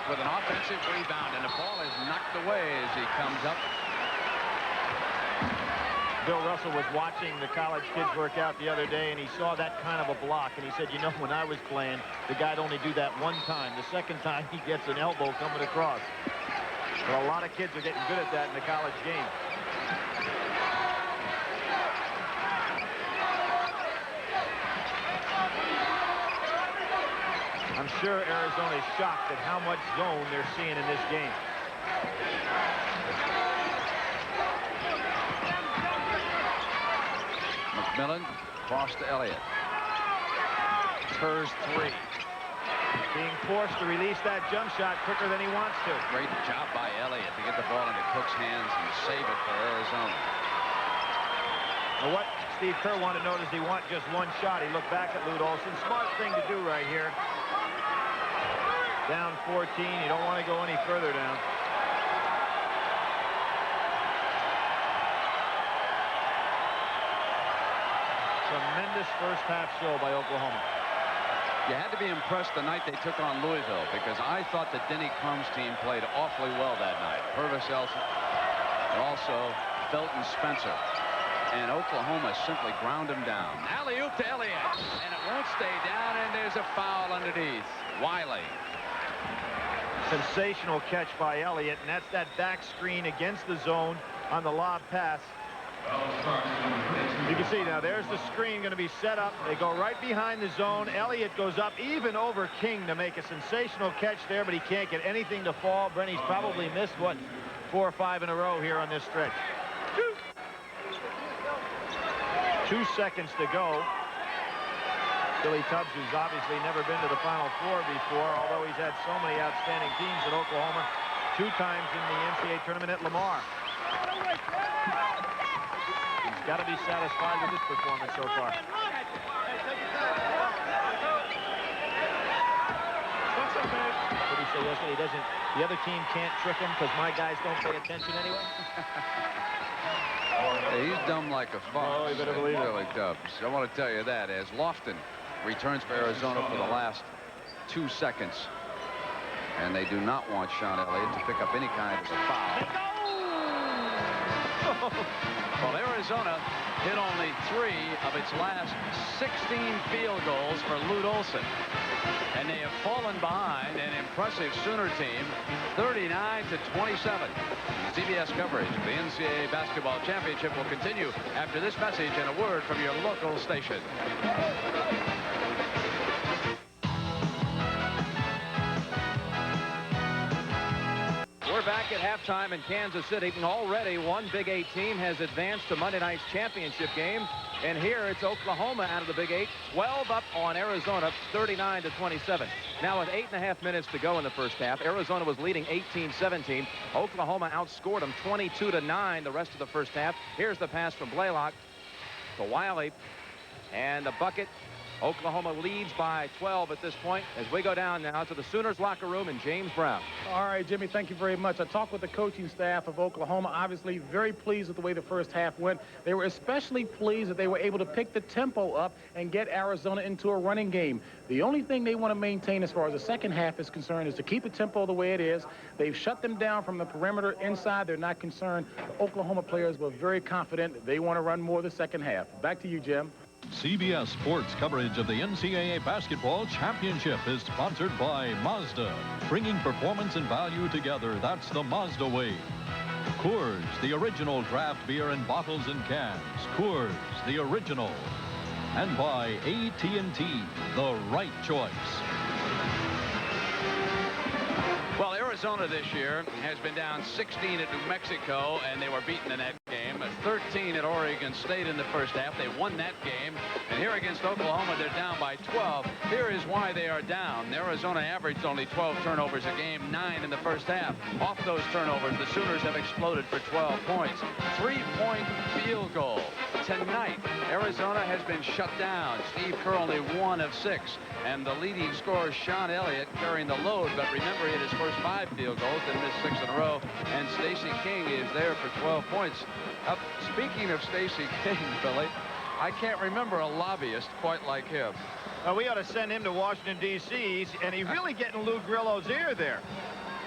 With an offensive rebound, and the ball is knocked away as he comes up. Bill Russell was watching the college kids work out the other day, and he saw that kind of a block, and he said, you know, when I was playing, the guy'd only do that one time. The second time, he gets an elbow coming across. But a lot of kids are getting good at that in the college game. I'm sure Arizona is shocked at how much zone they're seeing in this game. McMillan, cross to Elliott. Kerr's 3. Being forced to release that jump shot quicker than he wants to. Great job by Elliott to get the ball into Cook's hands and save it for Arizona. Now what Steve Kerr wanted to know is he want just one shot. He looked back at Lute Olson. Smart thing to do right here. Down 14. You don't want to go any further down. Tremendous first half show by Oklahoma. You had to be impressed the night they took on Louisville, because I thought that Denny Crum's team played awfully well that night. Purvis Elson, and also Felton Spencer. And Oklahoma simply ground him down. Alley-oop to Elliott, and it won't stay down, and there's a foul underneath. Wiley. Sensational catch by Elliott, and that's that back screen against the zone on the lob pass. You can see now there's the screen going to be set up. They go right behind the zone. Elliott goes up even over King to make a sensational catch there, but he can't get anything to fall. Brenny's probably missed, what, 4 or 5 in a row here on this stretch. 2 seconds to go. Billy Tubbs, who's obviously never been to the Final Four before, although he's had so many outstanding teams at Oklahoma, 2 times in the NCAA tournament at Lamar. He's got to be satisfied with his performance so far. What did he say yesterday? The other team can't trick him because my guys don't pay attention anyway? He's dumb like a fox. Oh, you better believe it. Billy Tubbs. I want to tell you that as Lofton returns for Arizona for the last 2 seconds. And they do not want Sean Elliott to pick up any kind of a foul. Well, Arizona hit only 3 of its last 16 field goals for Lute Olson. And they have fallen behind an impressive Sooner team, 39-27. CBS coverage of the NCAA Basketball Championship will continue after this message and a word from your local station. We're back at halftime in Kansas City, and already one Big 8 team has advanced to Monday night's championship game. And here it's Oklahoma out of the Big 8, 12 up on Arizona, 39-27. Now with 8.5 minutes to go in the first half, Arizona was leading 18-17. Oklahoma outscored them 22-9 the rest of the first half. Here's the pass from Blaylock to Wiley, and the bucket Oklahoma leads by 12 at this point as we go down now to the Sooners locker room and James Brown. All right, Jimmy, thank you very much. I talked with the coaching staff of Oklahoma. Obviously, very pleased with the way the first half went. They were especially pleased that they were able to pick the tempo up and get Arizona into a running game. The only thing they want to maintain as far as the second half is concerned is to keep the tempo the way it is. They've shut them down from the perimeter inside. They're not concerned. The Oklahoma players were very confident. They want to run more the second half. Back to you, Jim. CBS Sports coverage of the NCAA Basketball Championship is sponsored by Mazda. Bringing performance and value together, that's the Mazda way. Coors, the original draft beer in bottles and cans. Coors, the original. And by AT&T, the right choice. Well, Arizona this year has been down 16 at New Mexico, and they were beaten in that game. 13 at Oregon State in the first half. They won that game. And here against Oklahoma, they're down by 12. Here is why they are down. Arizona averaged only 12 turnovers a game, 9 in the first half. Off those turnovers, the Sooners have exploded for 12 points. 3-point field goal. Tonight, Arizona has been shut down. Steve Kerr only 1 of 6. And the leading scorer, Sean Elliott, carrying the load. But remember, he had his first 5 field goals and missed 6 in a row. And Stacey King is there for 12 points. Speaking of Stacey King, Billy, I can't remember a lobbyist quite like him. We ought to send him to Washington, D.C., and he's really getting Lou Grillo's ear there.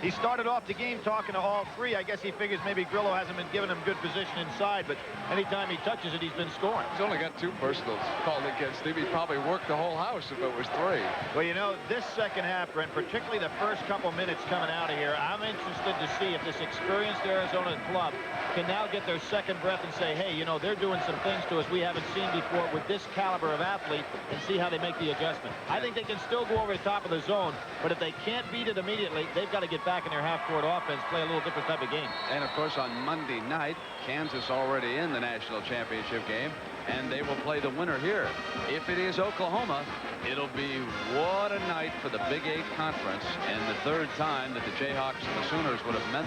He started off the game talking to all three. I guess he figures maybe Grillo hasn't been giving him good position inside, but anytime he touches it, he's been scoring. He's only got 2 personals called against him. He'd probably work the whole house if it was 3. Well, you know, this second half, Brent, particularly the first couple minutes coming out of here, I'm interested to see if this experienced Arizona club can now get their second breath and say, hey, you know, they're doing some things to us we haven't seen before with this caliber of athlete, and see how they make the adjustment. I think they can still go over the top of the zone, but if they can't beat it immediately, they've got to get back in their half-court offense, play a little different type of game. And, of course, on Monday night, Kansas already in the national championship game, and they will play the winner here. If it is Oklahoma, it'll be what a night for the Big 8 Conference, and the 3rd time that the Jayhawks and the Sooners would have met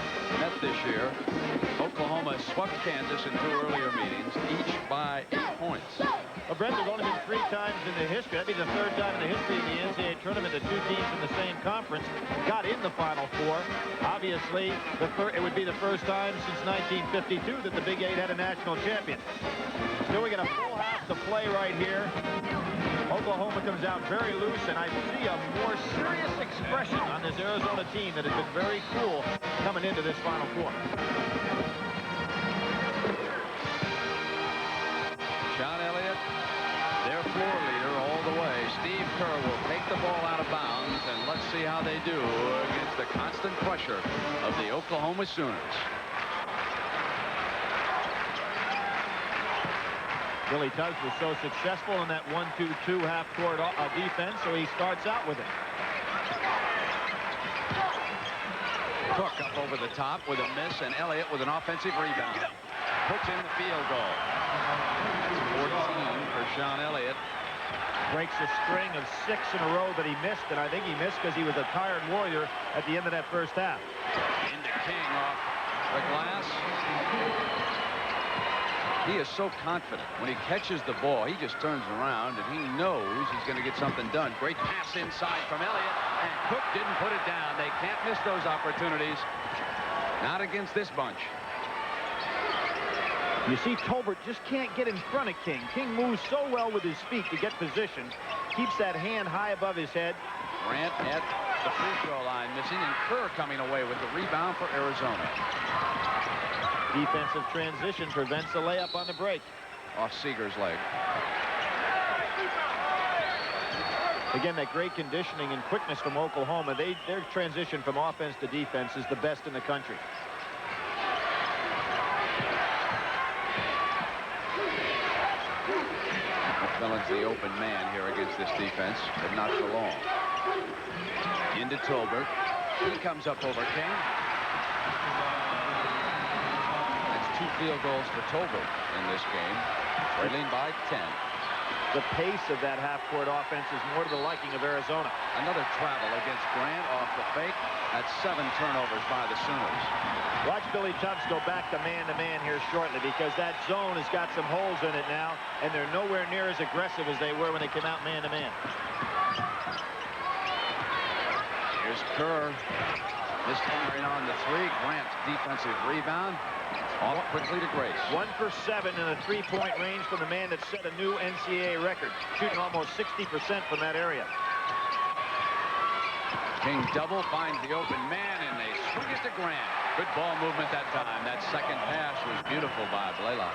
this year. Oklahoma swept Kansas in 2 earlier meetings, each by 8 points. Well, Brent, there's only been 3 times in the history. That'd be the 3rd time in the history of the NCAA tournament that 2 teams in the same conference got in the Final Four. Obviously, it would be the first time since 1952 that the Big 8 had a national champion. Still, we got a full half to play right here. Oklahoma comes out very loose, and I see a more serious expression on this Arizona team that has been very cool coming into this Final Four. Sean Elliott, their floor leader all the way. Steve Kerr will take the ball out of bounds, and let's see how they do against the constant pressure of the Oklahoma Sooners. Billy Tubbs was so successful in that 1-2-2 half-court defense, so he starts out with it. Cook up over the top with a miss, and Elliott with an offensive rebound. Puts in the field goal. 14 for Sean Elliott. Breaks a string of 6 in a row that he missed, and I think he missed because he was a tired warrior at the end of that first half. Into King off the glass. He is so confident. When he catches the ball, he just turns around, and he knows he's going to get something done. Great pass inside from Elliott, and Cook didn't put it down. They can't miss those opportunities. Not against this bunch. You see, Tolbert just can't get in front of King. King moves so well with his feet to get position. Keeps that hand high above his head. Grant at the free throw line missing, and Kerr coming away with the rebound for Arizona. Defensive transition prevents the layup on the break. Off Seeger's leg. Again, that great conditioning and quickness from Oklahoma. Their transition from offense to defense is the best in the country. McMillan's the open man here against this defense, but not for long. Into Tolbert. He comes up over King. That's 2 field goals for Tolbert in this game. Trailing by 10. the pace of that half-court offense is more to the liking of Arizona. Another travel against Grant off the fake. That's 7 turnovers by the Sooners. Watch Billy Tufts go back to man here shortly, because that zone has got some holes in it now, and they're nowhere near as aggressive as they were when they came out man-to-man. Here's Kerr. Misfiring on the 3. Grant defensive rebound. Off quickly to Grace. 1 for 7 in a 3-point range from the man that set a new NCAA record, shooting almost 60% from that area. King double, finds the open man, and they swing it to Grant. Good ball movement that time. That second pass was beautiful by Blaylock.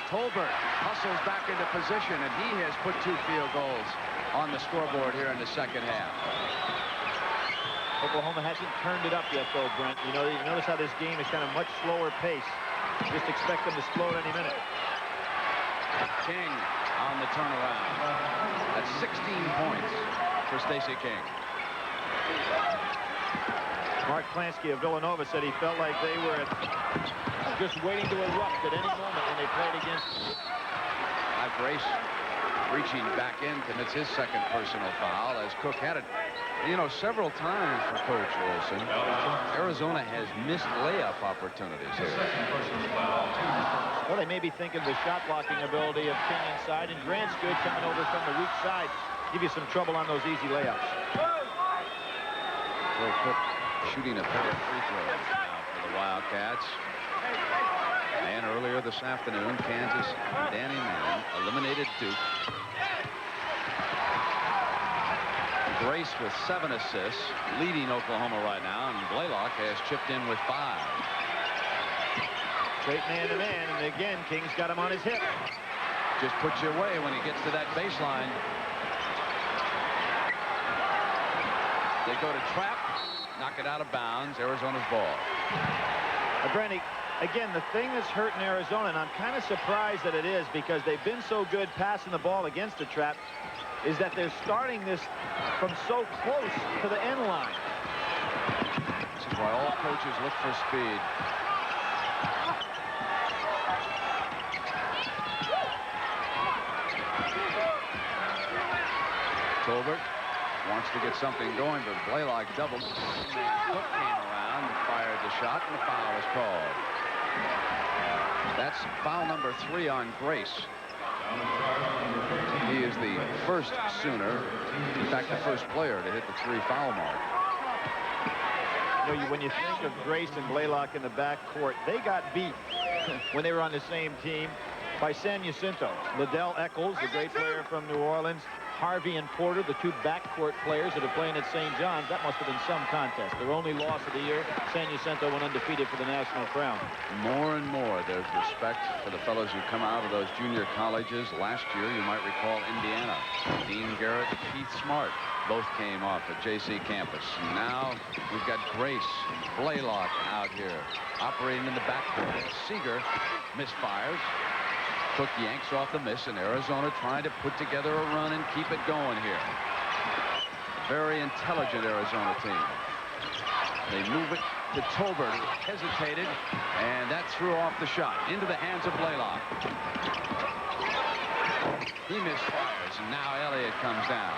Tolbert hustles back into position, and he has put 2 field goals on the scoreboard here in the second half. Oklahoma hasn't turned it up yet, though, Brent. You notice how this game is kind of much slower pace. Just expect them to explode any minute. King on the turnaround. That's 16 points for Stacey King. Mark Klansky of Villanova said he felt like they were just waiting to erupt at any moment when they played against. Grace reaching back in, commits his second personal foul as Cook had it, several times for Coach Wilson. Arizona has missed layup opportunities here. Well, they may be thinking the shot blocking ability of King inside, and Grant's good coming over from the weak side. Give you some trouble on those easy layups. Will Cook shooting a pair of free throws now for the Wildcats. And earlier this afternoon, Kansas, Danny Manning eliminated Duke. Grace with 7 assists, leading Oklahoma right now, and Blaylock has chipped in with 5. Straight man-to-man, and again, King's got him on his hip. Just puts you away when he gets to that baseline. They go to trap, knock it out of bounds. Arizona's ball. Brenny, again, the thing that's hurting Arizona, and I'm kind of surprised that it is, because they've been so good passing the ball against the trap, is that they're starting this from so close to the end line. This is why all coaches look for speed. Tolbert wants to get something going, but Blaylock doubled. Cook came around and fired the shot, and the foul is called. That's foul number 3 on Grace. He is the first Sooner, in fact, the first player to hit the 3-foul mark. When you think of Grace and Blaylock in the backcourt, they got beat when they were on the same team by San Jacinto. Liddell Eccles, the great player from New Orleans, Harvey and Porter, the 2 backcourt players that are playing at St. John's. That must have been some contest. Their only loss of the year, San Jacinto went undefeated for the national crown. More and more, there's respect for the fellows who come out of those junior colleges. Last year, you might recall Indiana. Dean Garrett, Keith Smart, both came off at JC campus. Now we've got Grace, Blaylock out here, operating in the backcourt. Seeger misfires. Cook yanks off the miss, and Arizona trying to put together a run and keep it going here. Very intelligent Arizona team. They move it to Tolbert, hesitated, and that threw off the shot into the hands of Blaylock. He misfires, and now Elliott comes down.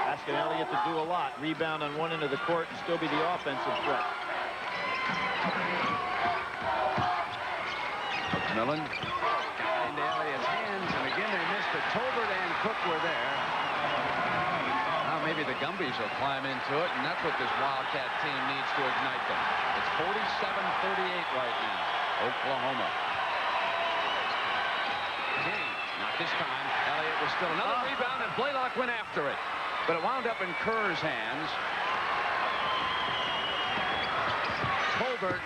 Asking Elliott to do a lot. Rebound on one end of the court and still be the offensive threat. McMillan got into Elliott's hands, and again they missed it. Tolbert and Cook were there. Now maybe the Gumbies will climb into it, and that's what this Wildcat team needs to ignite them. It's 47-38 right now. Oklahoma. King, not this time. Elliott was still another rebound, and Blaylock went after it. But it wound up in Kerr's hands. Tolbert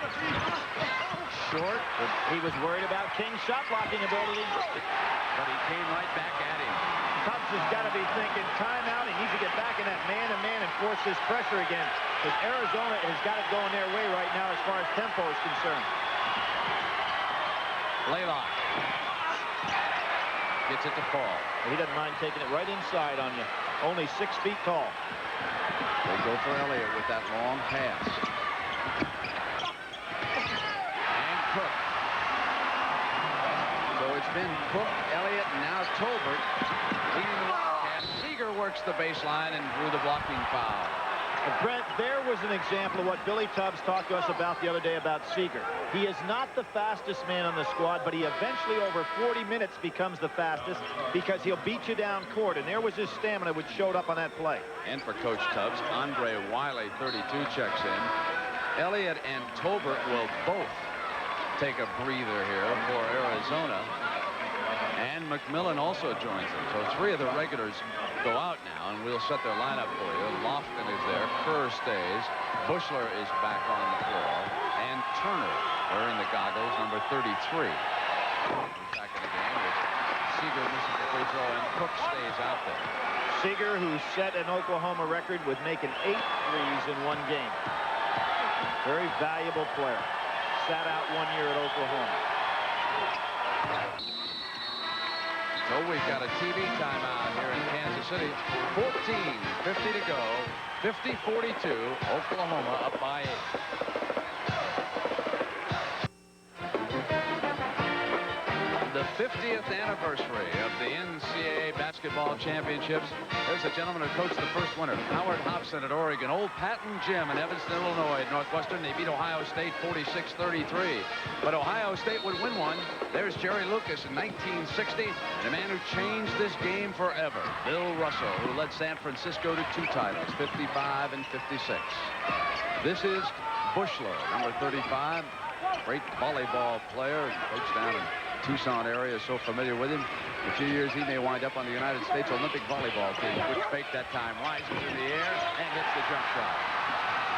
short. He was worried about King's shot blocking ability, but he came right back at him. Tubbs has got to be thinking timeout. He needs to get back in that man-to-man and force this pressure again, because Arizona has got it going their way right now as far as tempo is concerned. Blaylock. gets it to fall. He doesn't mind taking it right inside on you. Only 6 feet tall. They go for Elliott with that long pass. And Cook. So it's been Cook, Elliott, and now Tolbert leading the Wildcats. Seeger works the baseline and drew the blocking foul. Brent, there was an example of what Billy Tubbs talked to us about the other day about Seeger. He is not the fastest man on the squad, but he eventually, over 40 minutes, becomes the fastest because he'll beat you down court, and there was his stamina which showed up on that play. And for Coach Tubbs, Andre Wiley, 32, checks in. Elliott and Tolbert will both take a breather here for Arizona. And McMillan also joins them. So 3 of the regulars go out now, and we'll set their lineup for you. Lofton is there. Kerr stays. Bushler is back on the floor. And Turner wearing the goggles, number 33. Back in the game with Seeger missing the free throw, and Cook stays out there. Seeger, who set an Oklahoma record with making 8 threes in 1 game. Very valuable player. Sat out 1 year at Oklahoma. So we've got a TV timeout here in Kansas City. 14:50 to go. 50-42. Oklahoma up by 8. The 50th anniversary of the NCAA basketball championships. There's a gentleman who coached the first winner, Howard Hobson at Oregon. Old Patton Gym in Evanston, Illinois at Northwestern. They beat Ohio State 46-33. But Ohio State would win one. There's Jerry Lucas in 1960, and a man who changed this game forever, Bill Russell, who led San Francisco to 2 titles, 55 and 56. This is Bushler, number 35. Great volleyball player, coached down in Tucson area, so familiar with him. In a few years, he may wind up on the United States Olympic volleyball team, which faked that time, rises in the air, and hits the jump shot.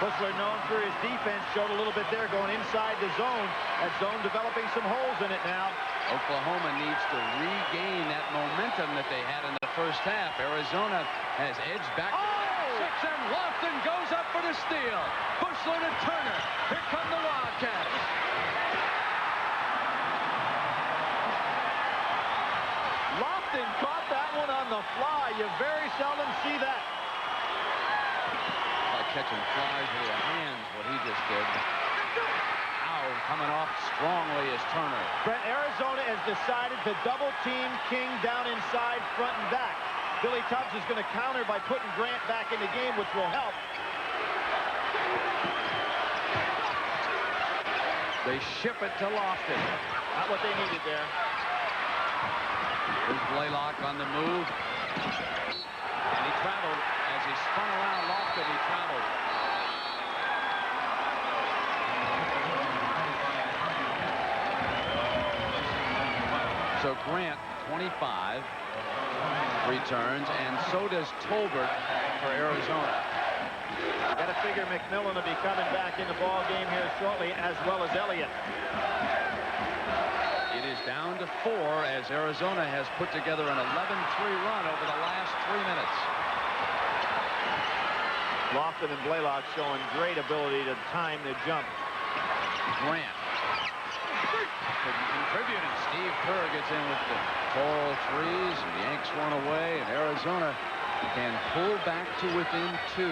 Bushler, known for his defense, showed a little bit there going inside the zone. That zone developing some holes in it now. Oklahoma needs to regain that momentum that they had in the first half. Arizona has edged back to 6, and Lofton goes up for the steal. Bushler to Turner. Here come the Wildcats. Lofton caught that one on the fly. You very seldom see that. Like catching flies with your hands, what he just did. Now coming off strongly is Turner. Brent, Arizona has decided to double team King down inside, front and back. Billy Tubbs is going to counter by putting Grant back in the game, which will help. They ship it to Lofton. Not what they needed there. Here's Blaylock on the move. And he traveled. As he spun around Lofton, he traveled. So Grant, 25, returns, and so does Tolbert for Arizona. Got to figure McMillan will be coming back in the ball game here shortly, as well as Elliott. It is down to 4 as Arizona has put together an 11-3 run over the last 3 minutes. Lofton and Blaylock showing great ability to time the jump. Grant contributing. Steve Kerr gets in with the tall threes and yanks one away, and Arizona can pull back to within 2.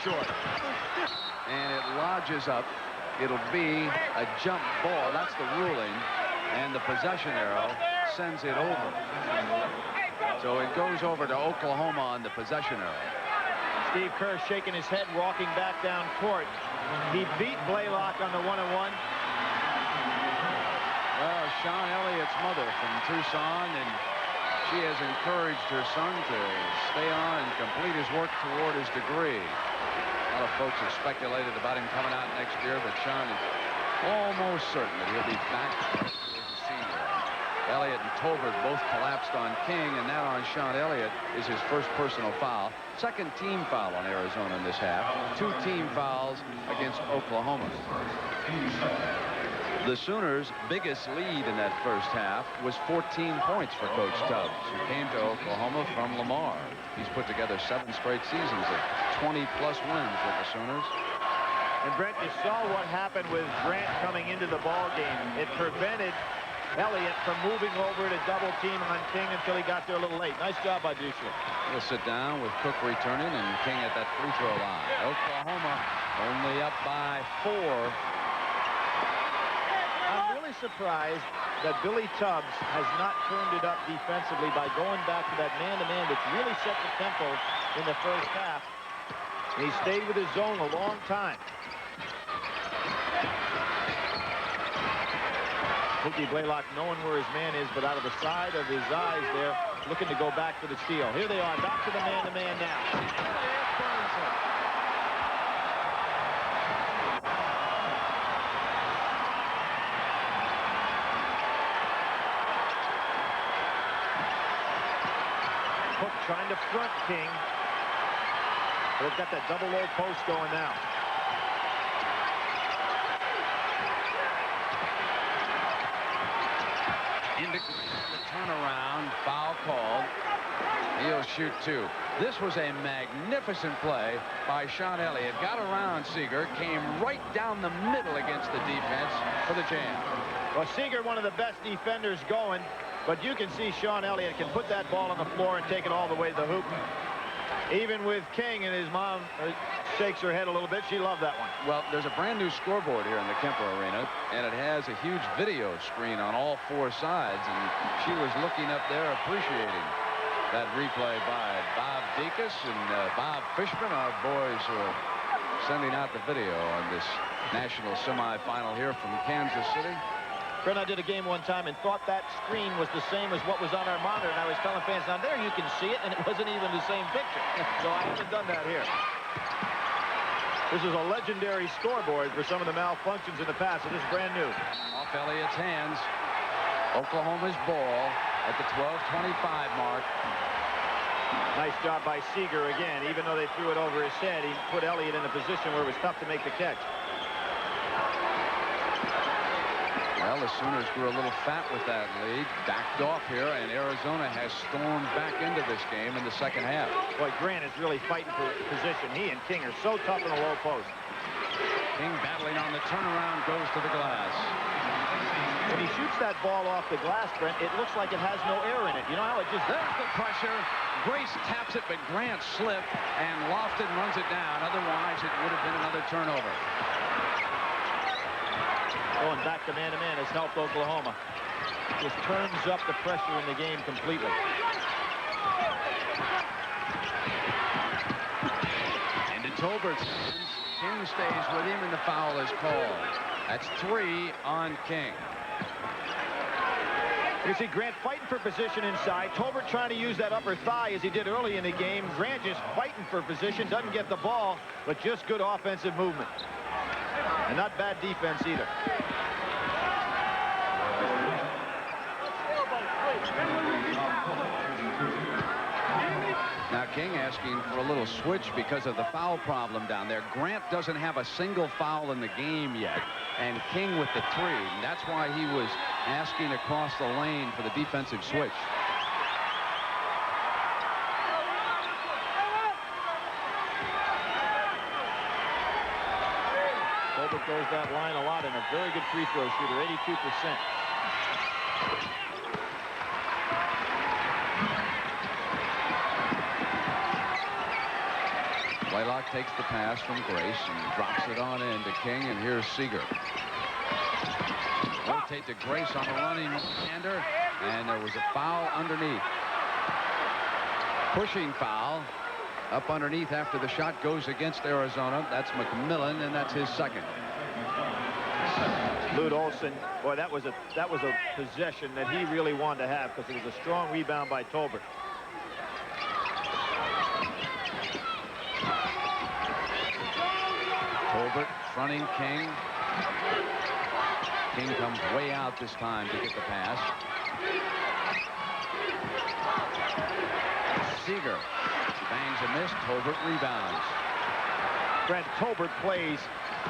Short. And it lodges up. It'll be a jump ball. That's the ruling. And the possession arrow sends it over. So it goes over to Oklahoma on the possession arrow. Steve Kerr shaking his head, walking back down court. He beat Blaylock on the 1-on-1. Well, Sean Elliott's mother from Tucson, and she has encouraged her son to stay on and complete his work toward his degree. A lot of folks have speculated about him coming out next year, but Sean is almost certain that he'll be back as a senior. Elliott and Tolbert both collapsed on King, and that on Sean Elliott is his first personal foul. Second team foul on Arizona in this half. 2 team fouls against Oklahoma. The Sooners' biggest lead in that first half was 14 points for Coach Tubbs, who came to Oklahoma from Lamar. He's put together 7 straight seasons of 20-plus wins with the Sooners. And Brent, you saw what happened with Grant coming into the ball game. It prevented Elliott from moving over to double team on King until he got there a little late. Nice job by Duchesne. We'll sit down with Cook returning and King at that free throw line. Oklahoma only up by 4. I'm really surprised that Billy Tubbs has not turned it up defensively by going back to that man-to-man, which really set the tempo in the first half. He stayed with his zone a long time. Mookie Blaylock knowing where his man is, but out of the side of his eyes there, looking to go back for the steal. Here they are, back to the man-to-man now. Cook trying to front King. They've got that double low post going now. Into the turnaround, foul called. He'll shoot 2. This was a magnificent play by Sean Elliott. Got around Seager, came right down the middle against the defense for the jam. Well, Seager, one of the best defenders going, but you can see Sean Elliott can put that ball on the floor and take it all the way to the hoop. Even with King, and his mom shakes her head a little bit. She loved that one. Well, there's a brand new scoreboard here in the Kemper Arena, and it has a huge video screen on all 4 sides, and she was looking up there appreciating that replay by Bob Dekas and Bob Fishman. Our boys are sending out the video on this national semifinal here from Kansas City. Brent, I did a game one time and thought that screen was the same as what was on our monitor, and I was telling fans, now there you can see it, and it wasn't even the same picture. So I haven't done that here. This is a legendary scoreboard for some of the malfunctions in the past, so this is brand new. Off Elliott's hands. Oklahoma's ball at the 12:25 mark. Nice job by Seager again. Even though they threw it over his head, he put Elliott in a position where it was tough to make the catch. Well, the Sooners grew a little fat with that lead, backed off here, and Arizona has stormed back into this game in the second half. Boy, Grant is really fighting for position. He and King are so tough in the low post. King battling on the turnaround, goes to the glass. When he shoots that ball off the glass, Brent, it looks like it has no air in it. You know how it just... There's the pressure. Grace taps it, but Grant slipped, and Lofton runs it down. Otherwise, it would have been another turnover. Going back to man-to-man has helped Oklahoma. Just turns up the pressure in the game completely. Into Tolbert's hands. King stays with him, and the foul is called. That's 3 on King. You see Grant fighting for position inside. Tolbert trying to use that upper thigh as he did early in the game. Grant just fighting for position, doesn't get the ball, but just good offensive movement. And not bad defense either. Now King asking for a little switch because of the foul problem down there. Grant doesn't have a single foul in the game yet, and King with the 3. And that's why he was asking across the lane for the defensive switch. Tolbert goes that line a lot and a very good free throw shooter, 82%. Blaylock takes the pass from Grace and drops it on in to King, and here's Seager. Rotate to Grace on the running hander, and there was a foul underneath. Pushing foul up underneath after the shot goes against Arizona. That's McMillan, and that's his second. Lute Olson, boy, that was a possession that he really wanted to have because it was a strong rebound by Tolbert. Tolbert fronting King. King comes way out this time to get the pass. Seager bangs a miss. Tolbert rebounds. Brent, Tolbert plays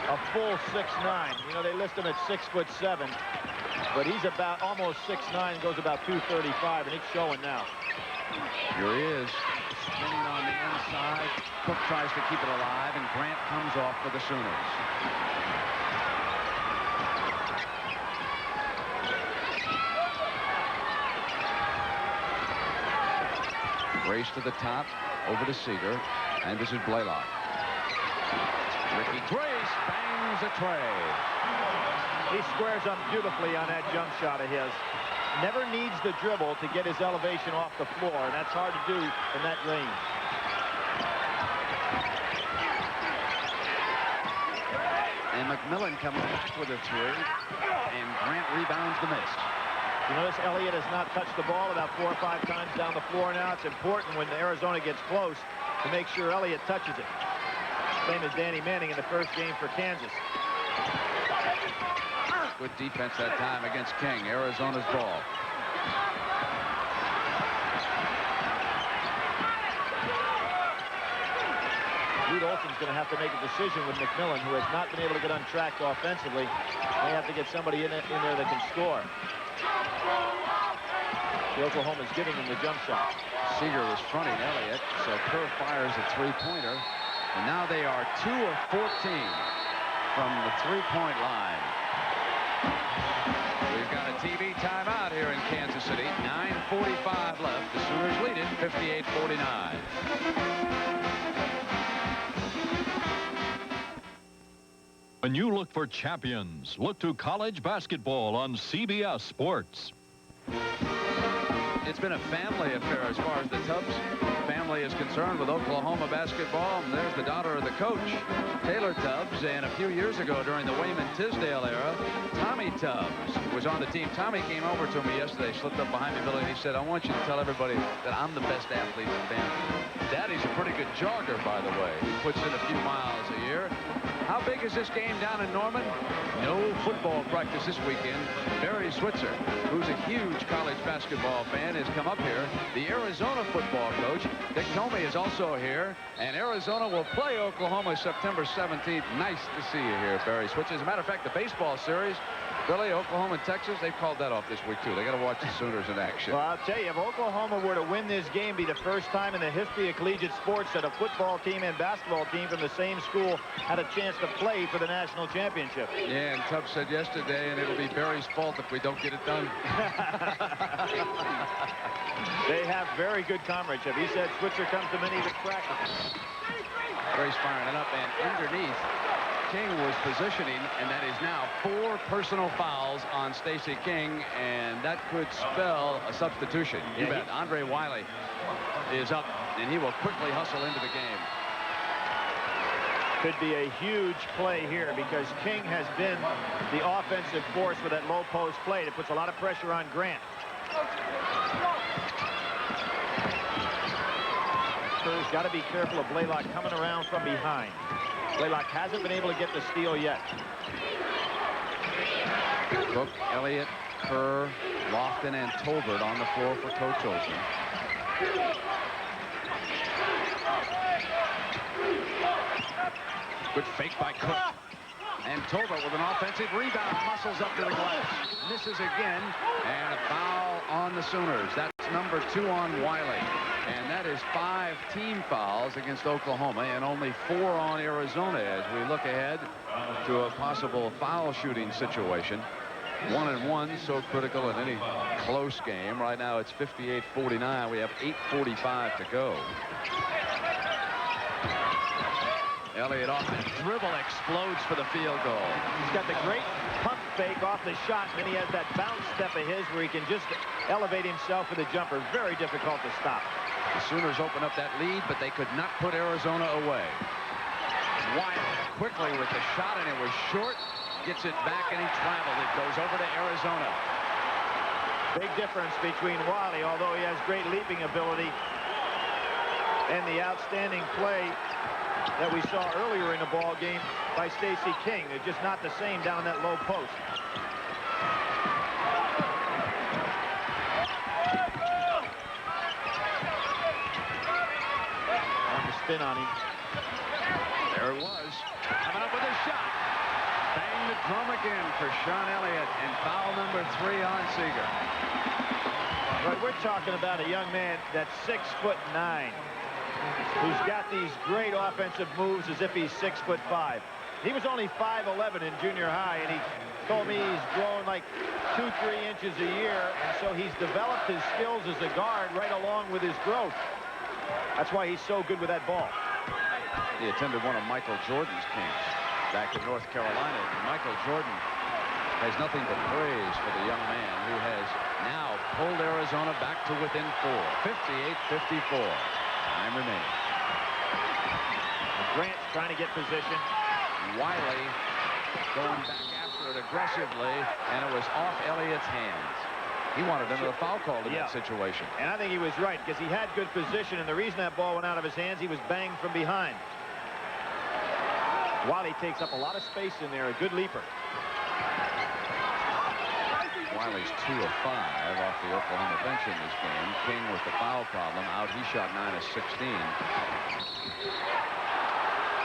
a full 6'9". You know, they list him at 6'7", but he's about almost 6'9", goes about 235, and it's showing now. Here he is, spinning on the inside. Cook tries to keep it alive, and Grant comes off for the Sooners. Race to the top, over to Seeger, and this is Blaylock. Ricky Grace bangs a tray. He squares up beautifully on that jump shot of his. Never needs the dribble to get his elevation off the floor, and that's hard to do in that range. And McMillan comes back with a three, and Grant rebounds the miss. You notice Elliott has not touched the ball about 4 or 5 times down the floor now. It's important when Arizona gets close to make sure Elliott touches it. Same as Danny Manning in the first game for Kansas. Good defense that time against King. Arizona's ball. Reed Olson's going to have to make a decision with McMillan, who has not been able to get untracked offensively. They have to get somebody in there that can score. The Oklahoma's giving him the jump shot. Seeger was fronting Elliott, so Kerr fires a three-pointer. And now they are 2 of 14 from the three-point line. We've got a TV timeout here in Kansas City. 9:45 left. The Sooners lead it 58-49. When you look for champions, look to college basketball on CBS Sports. It's been a family affair as far as the Tubbs family is concerned with Oklahoma basketball. And there's the daughter of the coach, Taylor Tubbs. And a few years ago during the Wayman Tisdale era, Tommy Tubbs was on the team. Tommy came over to me yesterday, slipped up behind me, Billy, and he said, I want you to tell everybody that I'm the best athlete in the family. Daddy's a pretty good jogger, by the way. He puts in a few miles a year. How big is this game down in Norman? No football practice this weekend. Barry Switzer, who's a huge college basketball fan, has come up here. The Arizona football coach, Dick Comey, is also here. And Arizona will play Oklahoma September 17th. Nice to see you here, Barry Switzer. As a matter of fact, the baseball series, Billy, Oklahoma and Texas, they've called that off this week, too. They got to watch the Sooners in action. Well, I'll tell you, if Oklahoma were to win this game, be the first time in the history of collegiate sports that a football team and basketball team from the same school had a chance to play for the national championship. Yeah, and Tubbs said yesterday, and it'll be Barry's fault if we don't get it done. They have very good comradeship. He said Switzer comes to many of his practices. Grace firing it up, and underneath, King was positioning, and that is now 4 personal fouls on Stacey King, and that could spell a substitution. You bet. Andre Wiley is up, and he will quickly hustle into the game. Could be a huge play here because King has been the offensive force for that low post play. It puts a lot of pressure on Grant. Kerr's got to be careful of Blaylock coming around from behind. Blaylock hasn't been able to get the steal yet. Cook, Elliott, Kerr, Lofton, and Tolbert on the floor for Coach Olson. Good fake by Cook. And Tolbert with an offensive rebound, muscles up to the glass. Misses again, and a foul on the Sooners. That's number 2 on Wiley. And that is 5 team fouls against Oklahoma and only 4 on Arizona as we look ahead to a possible foul shooting situation. 1-and-1, so critical in any close game. Right now it's 58-49. We have 8:45 to go. Elliott off the dribble, explodes for the field goal. He's got the great pump fake off the shot, and then he has that bounce step of his where he can just elevate himself with a jumper. Very difficult to stop. The Sooners open up that lead, but they could not put Arizona away. Wiley quickly with the shot, and it was short. Gets it back, and he traveled. It goes over to Arizona. Big difference between Wiley, although he has great leaping ability, and the outstanding play that we saw earlier in the ball game by Stacey King. They're just not the same down that low post. On the spin on him. There it was. Coming up with a shot. Bang the drum again for Sean Elliott, and foul number 3 on Seeger. But we're talking about a young man that's 6'9", who's got these great offensive moves as if he's 6'5". He was only 5'11" in junior high, and he told me he's grown like 2-3 inches a year, and so he's developed his skills as a guard right along with his growth. That's why he's so good with that ball. He attended one of Michael Jordan's camps back in North Carolina. And Michael Jordan has nothing but praise for the young man who has now pulled Arizona back to within 4. 58-54. Time remaining. Grant's trying to get position. Wiley going back after it aggressively, and it was off Elliott's hands. He wanted another foul call in that situation. And I think he was right, because he had good position, and the reason that ball went out of his hands, he was banged from behind. Wiley takes up a lot of space in there, a good leaper. Wiley's 2 of 5 off the Oklahoma bench in this game. King with the foul problem out. He shot 9 of 16.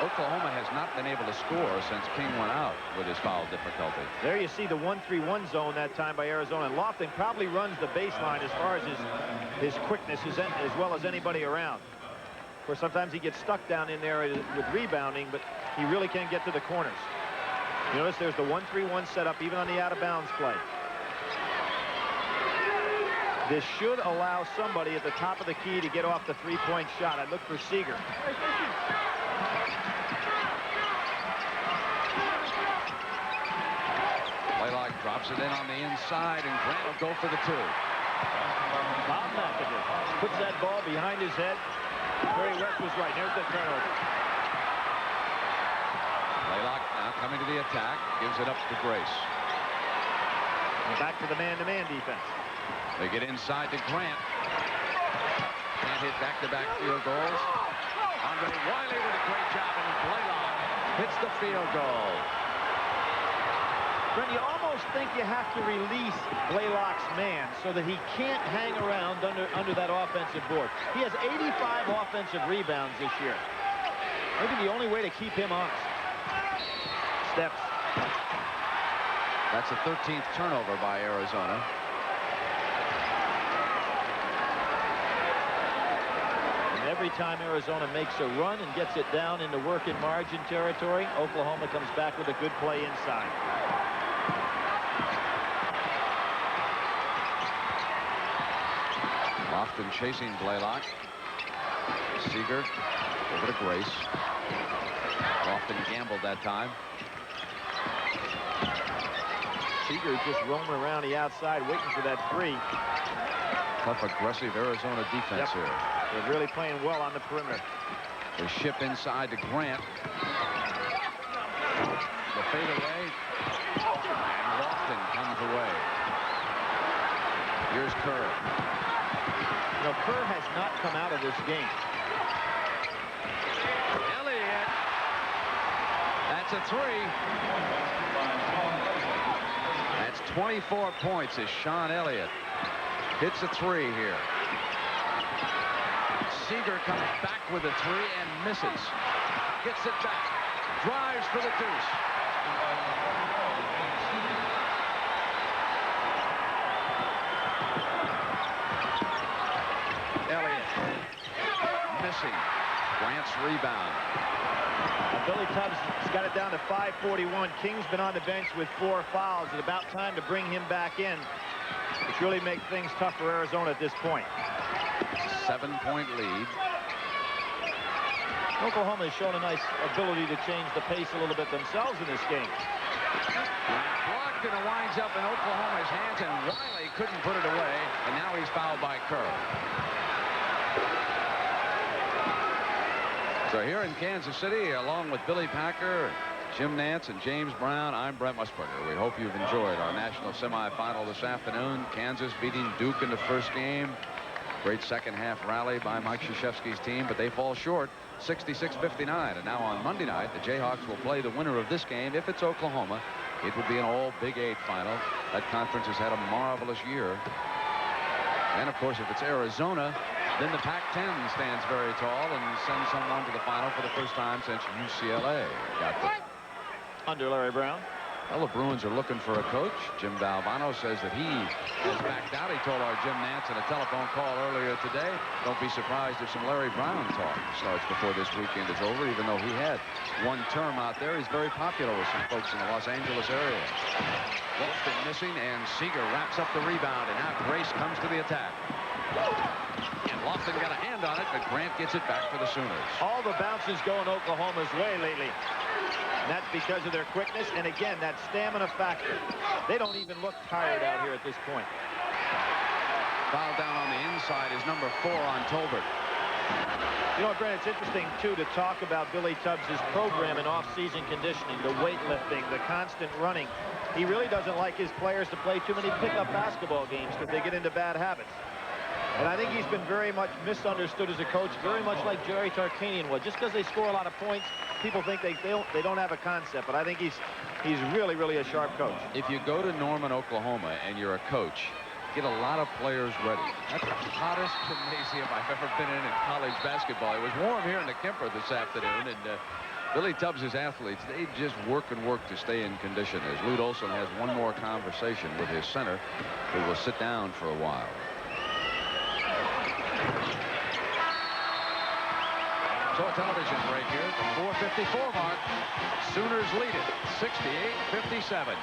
Oklahoma has not been able to score since King went out with his foul difficulty. There you see the 1-3-1 zone that time by Arizona. And Lofton probably runs the baseline as far as his quickness as well as anybody around. Of course, sometimes he gets stuck down in there with rebounding, but he really can't get to the corners. You notice there's the 1-3-1 setup even on the out-of-bounds play. This should allow somebody at the top of the key to get off the three-point shot. I look for Seeger. Blaylock drops it in on the inside, and Grant will go for the 2. Bob McAdoo puts that ball behind his head. Terry West was right. There's the turnover. Blaylock now coming to the attack. Gives it up to Grace. And back to the man-to-man defense. They get inside to Grant. Can't hit back-to-back field goals. Andre Wiley with a great job, and Blaylock hits the field goal. Brent, you almost think you have to release Blaylock's man so that he can't hang around under that offensive board. He has 85 offensive rebounds this year. Maybe the only way to keep him honest. Steps. That's the 13th turnover by Arizona. And every time Arizona makes a run and gets it down into working margin territory, Oklahoma comes back with a good play inside. Lofton chasing Blaylock. Seeger over to Grace. Lofton gambled that time. Seeger just roaming around the outside waiting for that 3. Tough, aggressive Arizona defense here. They're really playing well on the perimeter. They ship inside to Grant. The fadeaway. And Lofton comes away. Here's Kerr. You know, Kerr has not come out of this game. Elliott. That's a 3. That's 24 points as Sean Elliott hits a 3 here. Seeger comes back with a 3 and misses. Gets it back. Drives for the deuce. Elliott missing. Grant's rebound. Billy Tubbs has got it down to 5:41. King's been on the bench with 4 fouls. It's about time to bring him back in, which really makes things tough for Arizona at this point. 7-point lead. Oklahoma has shown a nice ability to change the pace a little bit themselves in this game. Blocked, and it winds up in Oklahoma's hands, and Wiley couldn't put it away, and now he's fouled by Kerr. So here in Kansas City, along with Billy Packer, Jim Nance, and James Brown, I'm Brent Musburger. We hope you've enjoyed our national semifinal this afternoon. Kansas beating Duke in the first game. Great second half rally by Mike Krzyzewski's team, but they fall short, 66-59. And now on Monday night, the Jayhawks will play the winner of this game. If it's Oklahoma, it would be an all Big 8 final. That conference has had a marvelous year. And of course, if it's Arizona, then the Pac-10 stands very tall and sends someone to the final for the first time since UCLA got there. Under Larry Brown. Well, the Bruins are looking for a coach. Jim Valvano says that he has backed out. He told our Jim Nance in a telephone call earlier today, don't be surprised if some Larry Brown talk starts before this weekend is over, even though he had one term out there. He's very popular with some folks in the Los Angeles area. Lofton missing, and Seeger wraps up the rebound, and now Grace comes to the attack. And Lofton got a hand on it, but Grant gets it back for the Sooners. All the bounces going Oklahoma's way lately. And that's because of their quickness, and again, that stamina factor. They don't even look tired out here at this point. Foul down on the inside is number 4 on Tolbert. You know what, Brent, it's interesting, too, to talk about Billy Tubbs' program in off-season conditioning, the weightlifting, the constant running. He really doesn't like his players to play too many pickup basketball games because they get into bad habits. And I think he's been very much misunderstood as a coach, very much like Jerry Tarkanian was. Just because they score a lot of points, people think they don't have a concept. But I think he's really, really a sharp coach. If you go to Norman, Oklahoma, and you're a coach, get a lot of players ready. That's the hottest gymnasium I've ever been in college basketball. It was warm here in the Kemper this afternoon, and Billy Tubbs' athletes, they just work and work to stay in condition. As Lute Olson has one more conversation with his center, who will sit down for a while. So a television break here, the 4:54 mark. Sooners lead it, 68-57.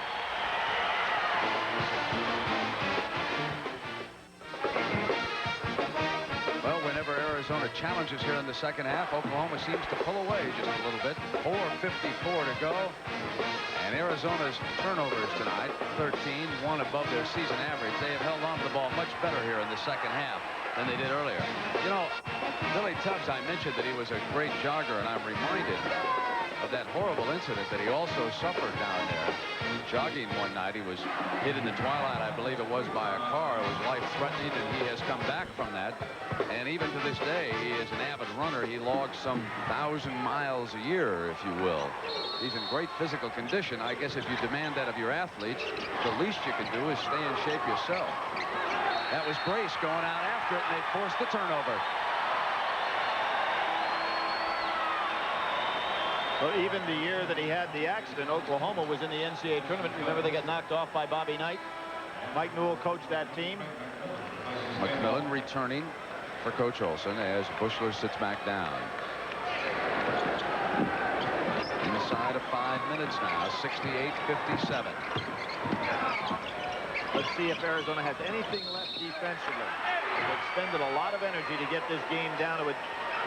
Well, whenever Arizona challenges here in the second half, Oklahoma seems to pull away just a little bit. 4:54 to go. And Arizona's turnovers tonight, 13, one above their season average. They have held on to the ball much better here in the second half than they did earlier. You know, Billy Tubbs, I mentioned that he was a great jogger, and I'm reminded of that horrible incident that he also suffered down there. Jogging one night, he was hit in the twilight, I believe it was, by a car. It was life-threatening, and he has come back from that. And even to this day, he is an avid runner. He logs some 1,000 miles a year, if you will. He's in great physical condition. I guess if you demand that of your athletes, the least you can do is stay in shape yourself. That was Brace going out after it, and they forced the turnover. Well, even the year that he had the accident, Oklahoma was in the NCAA tournament. Remember, they got knocked off by Bobby Knight. Mike Newell coached that team. McMillan returning for Coach Olson as Bushler sits back down. Inside of 5 minutes now, 68-57. Let's see if Arizona has anything left defensively. They've expended a lot of energy to get this game down to a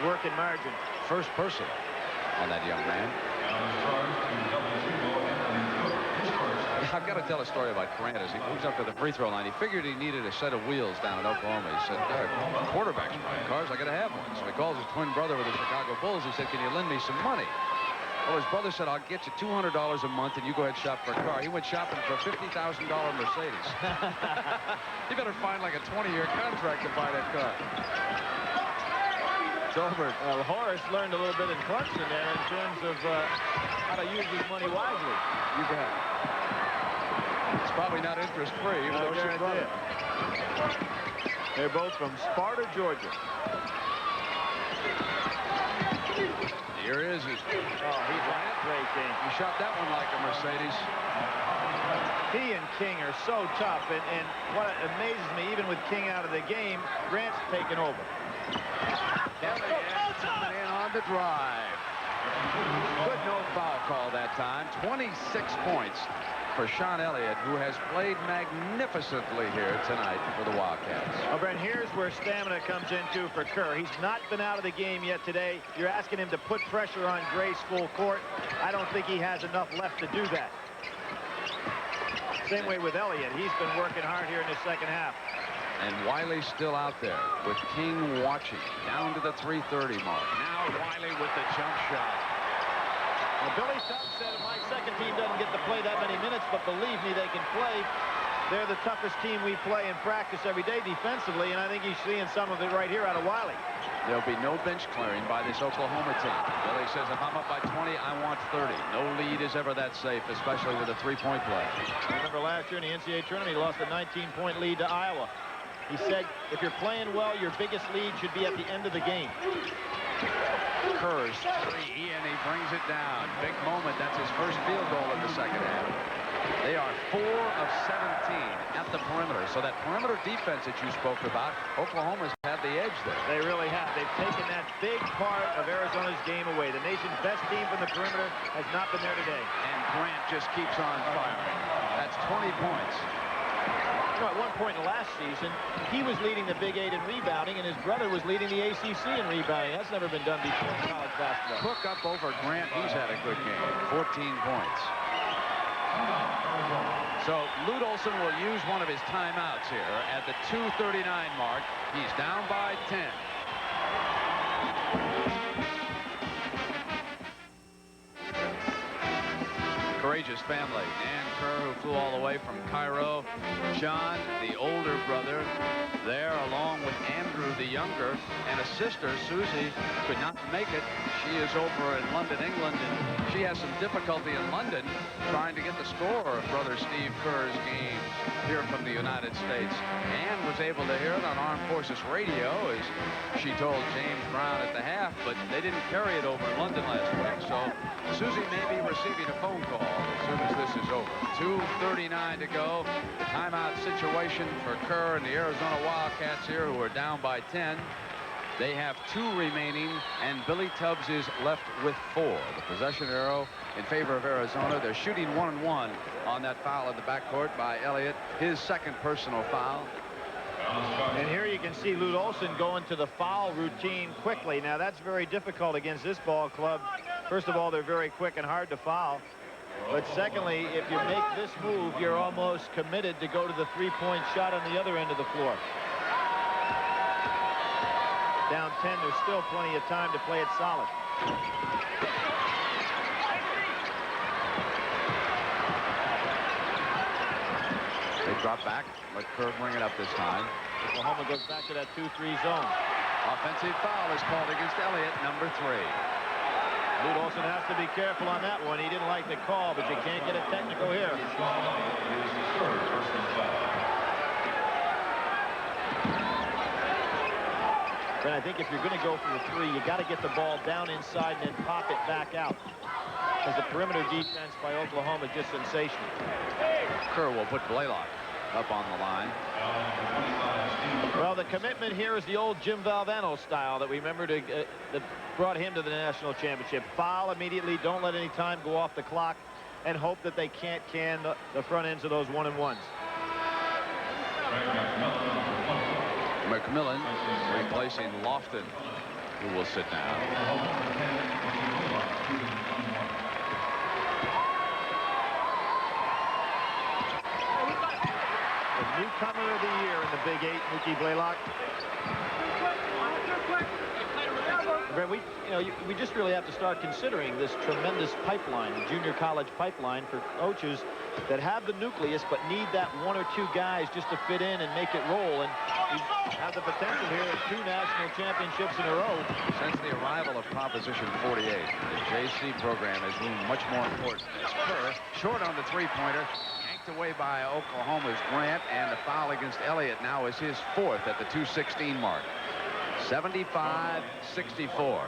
working margin. First person on that young man. I've got to tell a story about Grant as he moves up to the free throw line. He figured he needed a set of wheels down in Oklahoma. He said, quarterbacks buy cars, I got to have one. So he calls his twin brother with the Chicago Bulls. He said, can you lend me some money? Well, his brother said, I'll get you $200 a month and you go ahead and shop for a car. He went shopping for a $50,000 Mercedes. You better find like a 20-year contract to buy that car. Tolbert. Well, Horace learned a little bit in Clemson there in terms of how to use his money wisely. You bet. It's probably not interest-free. They're both from Sparta, Georgia. Here is his. Oh, he's on a great game. He shot that one like a Mercedes. He and King are so tough, and what amazes me, even with King out of the game, Grant's taken over. Elliott coming in on the drive. Good no foul call that time. 26 points for Sean Elliott, who has played magnificently here tonight for the Wildcats. Well, Brent, here's where stamina comes into for Kerr. He's not been out of the game yet today. You're asking him to put pressure on Grace full court. I don't think he has enough left to do that. Same way with Elliott. He's been working hard here in the second half. And Wiley's still out there with King watching down to the 3:30 mark. Now Wiley with the jump shot. Well, Billy Tubbs said if my second team doesn't get to play that many minutes, but believe me, they can play. They're the toughest team we play in practice every day defensively, and I think he's seeing some of it right here out of Wiley. There'll be no bench clearing by this Oklahoma team. Billy says if I'm up by 20, I want 30. No lead is ever that safe, especially with a three-point play. Remember last year in the NCAA tournament, he lost a 19-point lead to Iowa. He said, if you're playing well, your biggest lead should be at the end of the game. Kerr's three, and he brings it down. Big moment. That's his first field goal in the second half. They are 4 of 17 at the perimeter. So that perimeter defense that you spoke about, Oklahoma's had the edge there. They really have. They've taken that big part of Arizona's game away. The nation's best team from the perimeter has not been there today. And Grant just keeps on firing. That's 20 points. You know, at one point in the last season, he was leading the Big 8 in rebounding, and his brother was leading the ACC in rebounding. That's never been done before in college basketball. Cook up over Grant. He's had a good game. 14 points. So Lute Olson will use one of his timeouts here at the 2:39 mark. He's down by 10. Courageous family. Nan Kerr, who flew all the way from Cairo. John, the older brother, there along with Andrew, the younger, and a sister, Susie, could not make it. She is over in London, England, and she has some difficulty in London trying to get the score of brother Steve Kerr's games here from the United States. Ann was able to hear it on Armed Forces Radio, as she told James Brown at the half, but they didn't carry it over in London last week. So Susie may be receiving a phone call as soon as this is over. 2:39 to go. The timeout situation for Kerr and the Arizona Wildcats here, who are down by 10. They have 2 remaining, and Billy Tubbs is left with 4. The possession arrow in favor of Arizona. They're shooting 1-1 on that foul in the backcourt by Elliott, his second personal foul. And here you can see Lute Olson going to the foul routine quickly. Now, that's very difficult against this ball club. First of all, they're very quick and hard to foul. But secondly, if you make this move, you're almost committed to go to the three-point shot on the other end of the floor. Down 10, there's still plenty of time to play it solid. They drop back, let Kerr bring it up this time. Oklahoma goes back to that 2-3 zone. Offensive foul is called against Elliott, number 3. Lute Olson has to be careful on that one. He didn't like the call, but you can't get a technical here. But I think if you're going to go for the 3, you got to get the ball down inside and then pop it back out. Because the perimeter defense by Oklahoma is just sensational. Kerr will put Blaylock up on the line. Well, the commitment here is the old Jim Valvano style that we remember that brought him to the national championship. Foul immediately, don't let any time go off the clock, and hope that they can't can the front ends of those 1-and-1s. McMillan replacing Lofton, who will sit down. The newcomer of the year in the Big 8, Mookie Blaylock. We just really have to start considering this tremendous pipeline, the junior college pipeline for coaches that have the nucleus but need that 1 or 2 guys just to fit in and make it roll. And we have the potential here of 2 national championships in a row. Since the arrival of Proposition 48, the JC program has loomed much more important. Kerr, short on the three-pointer, yanked away by Oklahoma's Grant, and the foul against Elliott now is his 4th at the 2:16 mark. 75-64.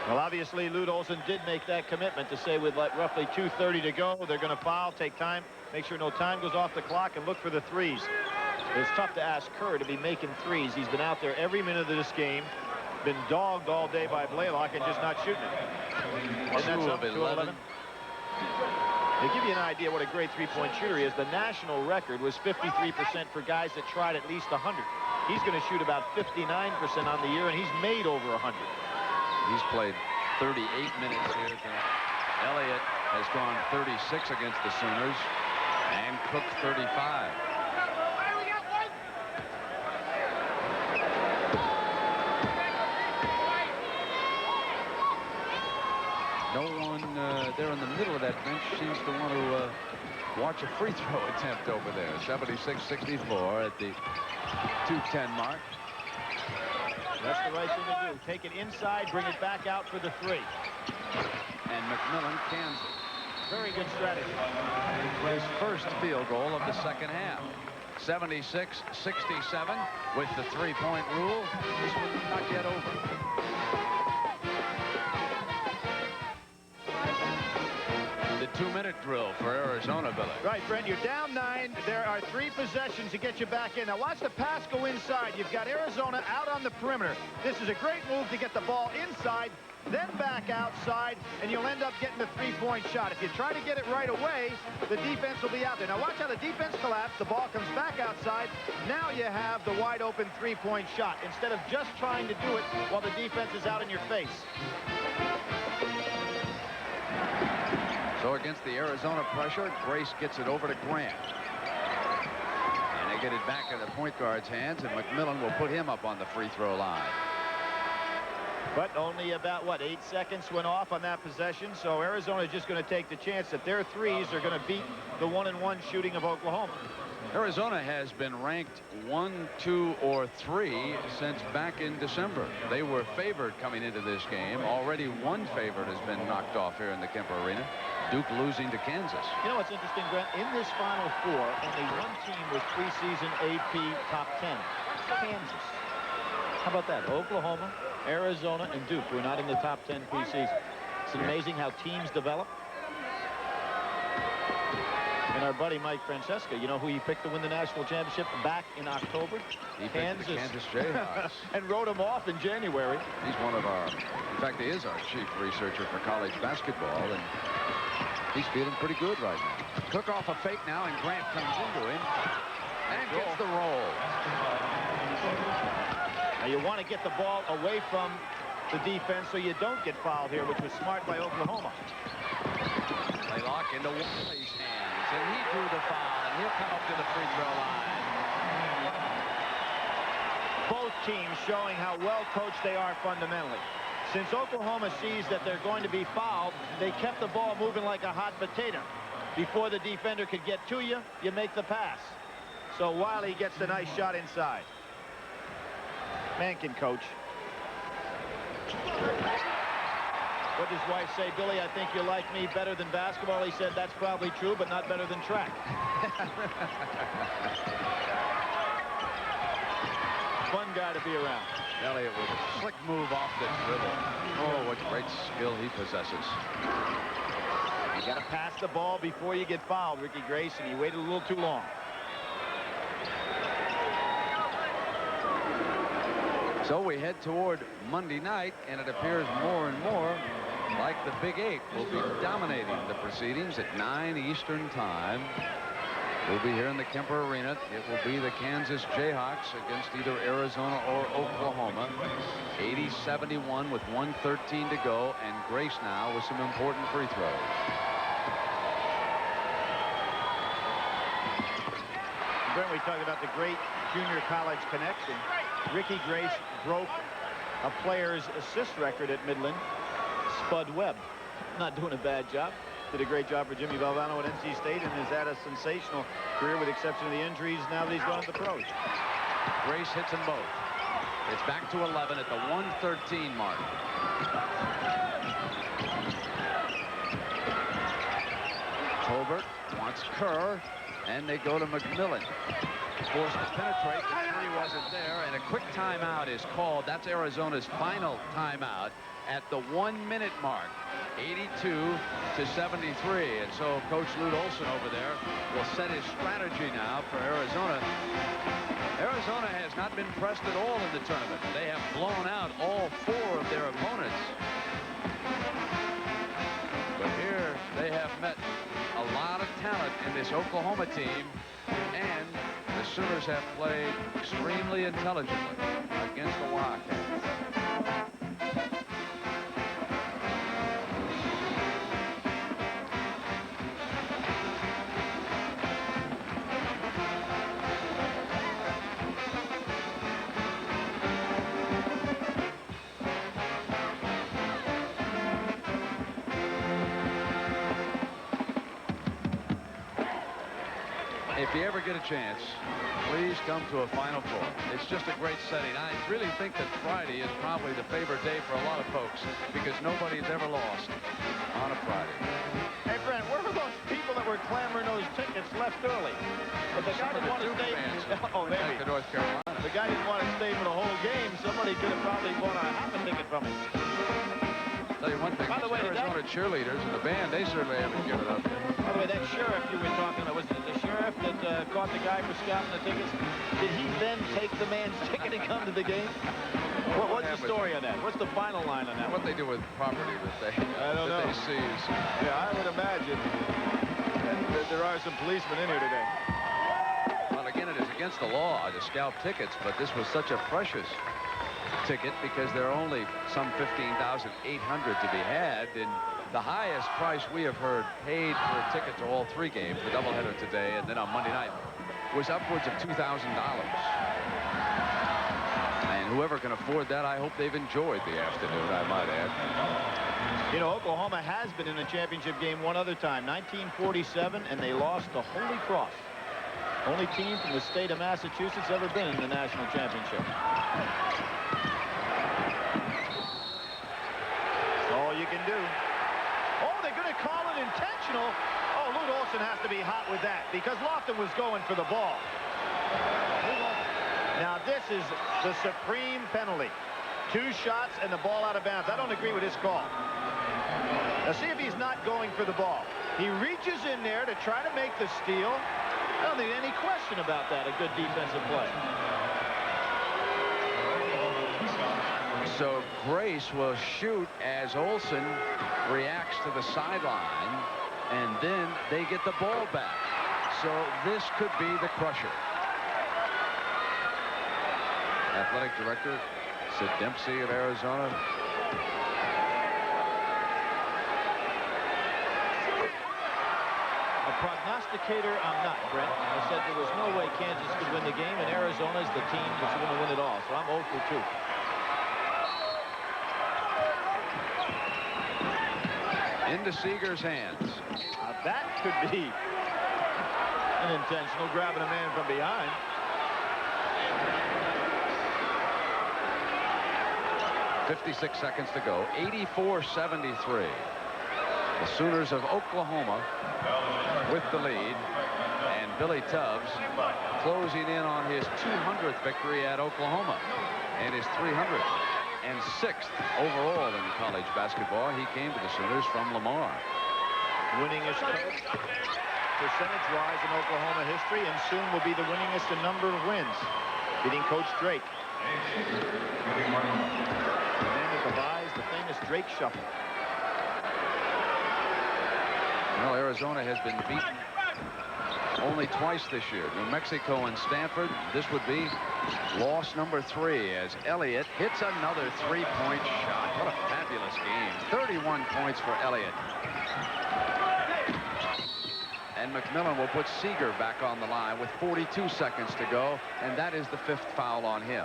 Well, obviously, Lute Olson did make that commitment to say with like roughly 2:30 to go, they're going to foul, take time, make sure no time goes off the clock, and look for the 3s. It's tough to ask Kerr to be making 3s. He's been out there every minute of this game, been dogged all day by Blaylock, and just not shooting it. And that's up to 11. To give you an idea what a great three-point shooter is, the national record was 53% for guys that tried at least 100. He's going to shoot about 59% on the year, and he's made over 100. He's played 38 minutes here. Elliott has gone 36 against the Sooners, and Cook 35. No one there in the middle of that bench seems to want to watch a free throw attempt over there. 76-64 at the 2:10 mark. That's the right thing to do. Take it inside, bring it back out for the 3. And McMillan cans it. Very good strategy. His first field goal of the second half. 76-67 with the three-point rule. This one's not yet over. The 2-minute drill for Arizona, Billy. Right, Brent, you're down 9. There are 3 possessions to get you back in. Now watch the pass go inside. You've got Arizona out on the perimeter. This is a great move to get the ball inside, then back outside, and you'll end up getting the 3-point shot. If you try to get it right away, the defense will be out there. Now watch how the defense collapses. The ball comes back outside. Now you have the wide open 3-point shot instead of just trying to do it while the defense is out in your face. So against the Arizona pressure, Grace gets it over to Grant. And they get it back in the point guard's hands, and McMillan will put him up on the free throw line. But only about, what, 8 seconds went off on that possession. So Arizona is just going to take the chance that their threes are going to beat the 1-and-1 shooting of Oklahoma. Arizona has been ranked 1, 2, or 3 since back in December. They were favored coming into this game. Already one favorite has been knocked off here in the Kemper Arena. Duke losing to Kansas. You know what's interesting, Brent? In this Final Four, only one team was preseason AP top 10. Kansas. How about that? Oklahoma, Arizona, and Duke were not in the top 10 preseason. It's amazing how teams develop. And our buddy Mike Francesca, you know who he picked to win the national championship back in October? He picked the Kansas Jayhawks. And wrote him off in January. He's one of our, in fact, he is our chief researcher for college basketball, and he's feeling pretty good right now. Took off a fake now, and Grant comes into him and gets the roll. Now you want to get the ball away from the defense so you don't get fouled here, which was smart by Oklahoma. Laylock into Wiley's hands, and he drew the foul, and he'll come up to the free throw line. Both teams showing how well coached they are fundamentally. Since Oklahoma sees that they're going to be fouled, they kept the ball moving like a hot potato. Before the defender could get to you, you make the pass. So Wiley gets the nice shot inside. Man can coach. What does his wife say? Billy, I think you like me better than basketball. He said that's probably true, but not better than track. Fun guy to be around. Elliott with a slick move off the dribble. Oh, what great skill he possesses. You got to pass the ball before you get fouled, Ricky Grace, and he waited a little too long. So we head toward Monday night, and it appears more and more like the Big 8 will be dominating the proceedings at 9 Eastern time. We'll be here in the Kemper Arena. It will be the Kansas Jayhawks against either Arizona or Oklahoma. 80-71 with 1:13 to go, and Grace now with some important free throws. Brent, we talked about the great junior college connection. Ricky Grace broke a player's assist record at Midland. Spud Webb, not doing a bad job. Did a great job for Jimmy Valvano at NC State and has had a sensational career with the exception of the injuries now that he's gone to the pros. Grace hits them both. It's back to 11 at the 1:13 mark. Tolbert wants Kerr, and they go to McMillan. Forced to penetrate, the three wasn't there, and a quick timeout is called. That's Arizona's final timeout at the 1-minute mark. 82-73, and so Coach Lute Olson over there will set his strategy now for Arizona. Arizona has not been pressed at all in the tournament. They have blown out all 4 of their opponents. But here they have met a lot of talent in this Oklahoma team, and the Sooners have played extremely intelligently against the Wildcats. If you ever get a chance, please come to a Final Four. It's just a great setting. I really think that Friday is probably the favorite day for a lot of folks because nobody's ever lost on a Friday. Hey, Brent, where were those people that were clamoring those tickets left early? But the guy didn't want to stay. Oh, maybe. North Carolina. The guy didn't want to stay for the whole game. Somebody could have probably bought a half a ticket from him. tell you one thing. By the way, Arizona cheerleaders and the band, they certainly haven't given up. By the way, that sheriff you were talking about, was it the sheriff that caught the guy for scouting the tickets? Did he then take the man's ticket and come to the game? What's the story on that? What's the final line on that? What they do with property that they seize. Yeah, I would imagine that there are some policemen in here today. Well, again, it is against the law to scalp tickets, but this was such a precious ticket because there are only some 15,800 to be had. And the highest price we have heard paid for a ticket to all 3 games, the doubleheader today and then on Monday night, was upwards of $2,000. And whoever can afford that, I hope they've enjoyed the afternoon, I might add. You know, Oklahoma has been in a championship game one other time, 1947, and they lost to Holy Cross. Only team from the state of Massachusetts ever been in the national championship. That's all you can do. Oh, they're going to call it intentional. Oh, Lute Olson has to be hot with that because Lofton was going for the ball. Now, this is the supreme penalty. 2 shots and the ball out of bounds. I don't agree with this call. Now, see if he's not going for the ball. He reaches in there to try to make the steal. I don't think any question about that. A good defensive play. So Grace will shoot as Olson reacts to the sideline, and then they get the ball back. So this could be the crusher. Athletic director Sid Dempsey of Arizona. A prognosticator, I'm not, Brent. I said there was no way Kansas could win the game, and Arizona is the team that's going to win it all. So I'm 0 for 2. Into Seeger's hands. That could be unintentional, grabbing a man from behind. .56 seconds to go. 84-73. The Sooners of Oklahoma with the lead, and Billy Tubbs closing in on his 200th victory at Oklahoma and his 306th overall in college basketball. He came to the Sooners from Lamar. Winningest percentage-wise in Oklahoma history, and soon will be the winningest in number of wins, beating Coach Drake. And then it devised the famous Drake Shuffle. Well, Arizona has been beaten only twice this year. New Mexico and Stanford. This would be loss number 3 as Elliott hits another 3-point shot. What a fabulous game. 31 points for Elliott. And McMillan will put Seeger back on the line with 42 seconds to go, and that is the 5th foul on him.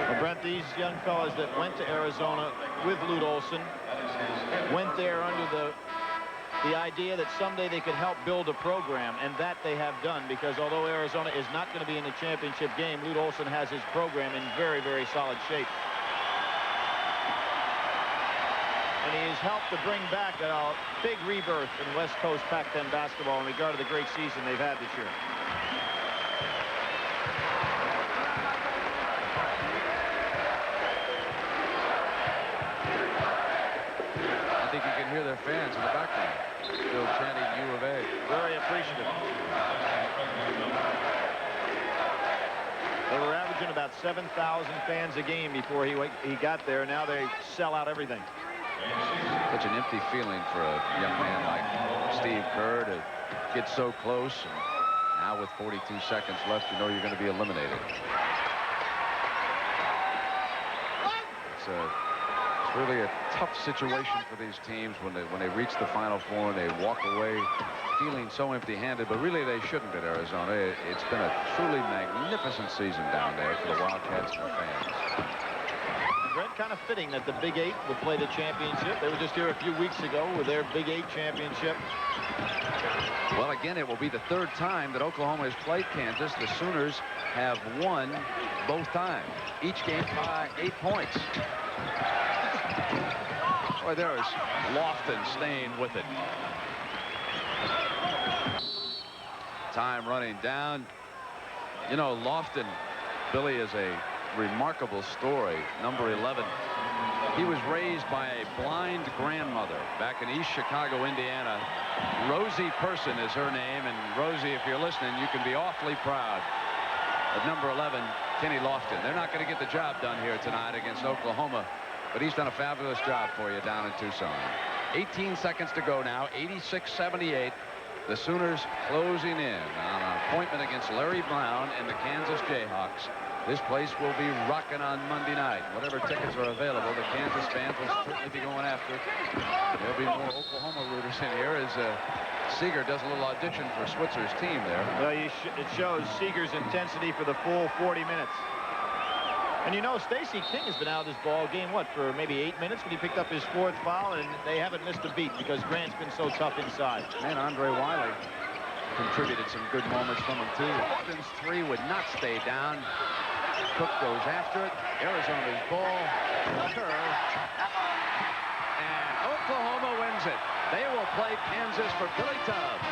Well, Brent, these young fellas that went to Arizona with Lute Olson went there under the idea that someday they could help build a program, and that they have done, because although Arizona is not going to be in the championship game, Lute Olson has his program in very, very solid shape. And he has helped to bring back a big rebirth in West Coast Pac-10 basketball in regard to the great season they've had this year. I think you can hear their fans in the background still chanting U of A. Very appreciative. They were averaging about 7,000 fans a game before he got there. Now they sell out everything. Such an empty feeling for a young man like Steve Kerr to get so close, and now with 42 seconds left, you know you're going to be eliminated. It's really a tough situation for these teams when they reach the Final Four and they walk away feeling so empty-handed, but really they shouldn't at Arizona. It's been a truly magnificent season down there for the Wildcats and their fans. Brent, kind of fitting that the Big 8 will play the championship. They were just here a few weeks ago with their Big 8 championship. Well, again, it will be the 3rd time that Oklahoma has played Kansas. The Sooners have won both times, each game by 8 points. Boy, there is Lofton staying with it. Time running down. You know, Lofton, Billy, is a remarkable story. Number 11 He was raised by a blind grandmother back in East Chicago, Indiana. Rosie Person is her name. And Rosie, if you're listening, you can be awfully proud of number 11, Kenny Lofton. They're not going to get the job done here tonight against Oklahoma, but he's done a fabulous job for you down in Tucson. 18 seconds to go now, 86-78. The Sooners closing in on an appointment against Larry Brown and the Kansas Jayhawks. This place will be rocking on Monday night. Whatever tickets are available, the Kansas fans will certainly be going after. There'll be more Oklahoma rooters in here as Seeger does a little audition for Switzer's team there. Well, it shows Seeger's intensity for the full 40 minutes. And you know, Stacey King has been out of this ball game, what, for maybe 8 minutes when he picked up his 4th foul, and they haven't missed a beat because Grant's been so tough inside. And Andre Wiley contributed some good moments from him, too. Lofton's 3 would not stay down. Cook goes after it. Arizona's ball. Walker. And Oklahoma wins it. They will play Kansas for Billy Tubbs.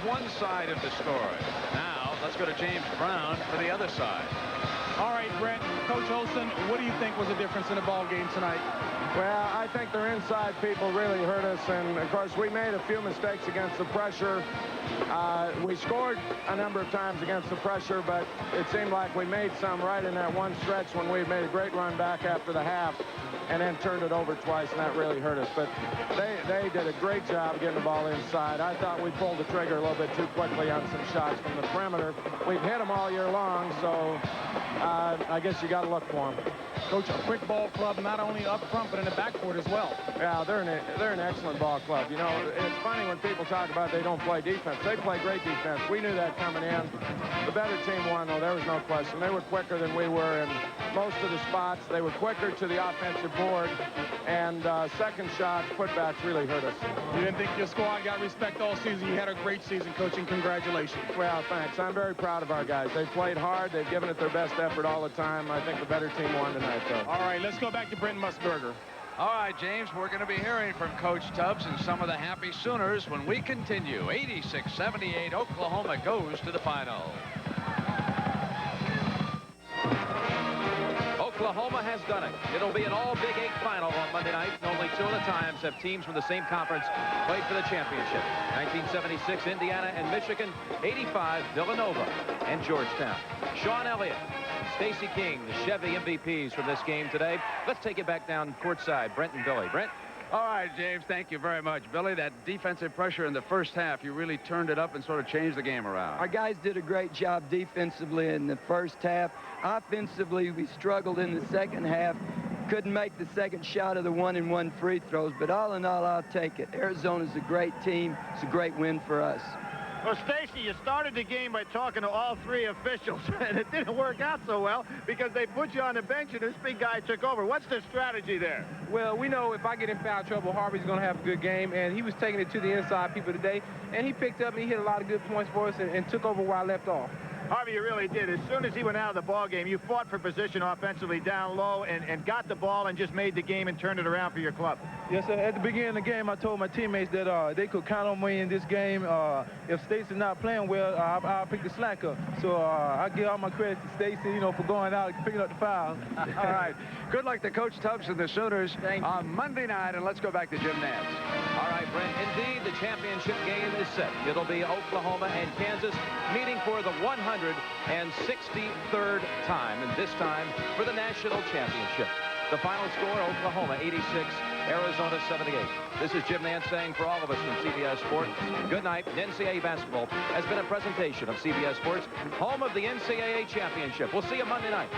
One side of the story. Now let's go to James Brown for the other side. All right, Brent, Coach Olson, what do you think was the difference in the ball game tonight? Well, I think their inside people really hurt us, and of course we made a few mistakes against the pressure. We scored a number of times against the pressure, but it seemed like we made some right in that one stretch when we made a great run back after the half and then turned it over twice, and that really hurt us. But they did a great job getting the ball inside. I thought we pulled the trigger a little bit too quickly on some shots from the perimeter. We've hit them all year long, so I guess you got to look for them. Coach, a quick ball club, not only up front, but in the backcourt as well. Yeah, they're an excellent ball club. You know, it's funny when people talk about they don't play defense. They play great defense. We knew that coming in. The better team won, though. There was no question. They were quicker than we were in most of the spots. They were quicker to the offensive board, and second shots, putbacks really hurt us. You didn't think your squad got respect all season. You had a great season, Coach, and congratulations. Well, thanks. I'm very proud of our guys. They played hard. They've given it their best effort all the time. I think the better team won tonight, though. All right, let's go back to Brent Musburger. All right, James, we're going to be hearing from Coach Tubbs and some of the happy Sooners when we continue. 86-78, Oklahoma goes to the final. Oklahoma has done it. It'll be an all Big 8 final on Monday night. Only 2 of the times have teams from the same conference played for the championship. 1976, Indiana and Michigan. 85, Villanova and Georgetown. Sean Elliott, Stacey King, the Chevy MVPs from this game today. Let's take it back down courtside. Brent and Billy. Brent? All right, James, thank you very much. Billy, that defensive pressure in the first half, you really turned it up and sort of changed the game around. Our guys did a great job defensively in the first half. Offensively, we struggled in the second half. Couldn't make the second shot of the 1-and-1 free throws, but all in all, I'll take it. Arizona's a great team. It's a great win for us. Well, Stacey, you started the game by talking to all 3 officials, and it didn't work out so well because they put you on the bench and this big guy took over. What's the strategy there? Well, we know if I get in foul trouble, Harvey's going to have a good game, and he was taking it to the inside people today, and he picked up and he hit a lot of good points for us and took over where I left off. Harvey, you really did. As soon as he went out of the ball game, you fought for position offensively down low and got the ball and just made the game and turned it around for your club. Yes, sir. At the beginning of the game, I told my teammates that they could count on me in this game. If Stacey's not playing well, I'll pick the slack up. So I give all my credit to Stacey, you know, for going out and picking up the foul. All right. Good luck to Coach Tubbs and the Sooners on Monday night, and let's go back to Jim Nance. All right, Brent. Indeed, the championship game is set. It'll be Oklahoma and Kansas meeting for the 163rd time, and this time for the national championship. The final score, Oklahoma 86, Arizona 78. This is Jim Nance saying for all of us from CBS Sports, good night. NCAA basketball has been a presentation of CBS Sports, home of the NCAA championship. We'll see you Monday night.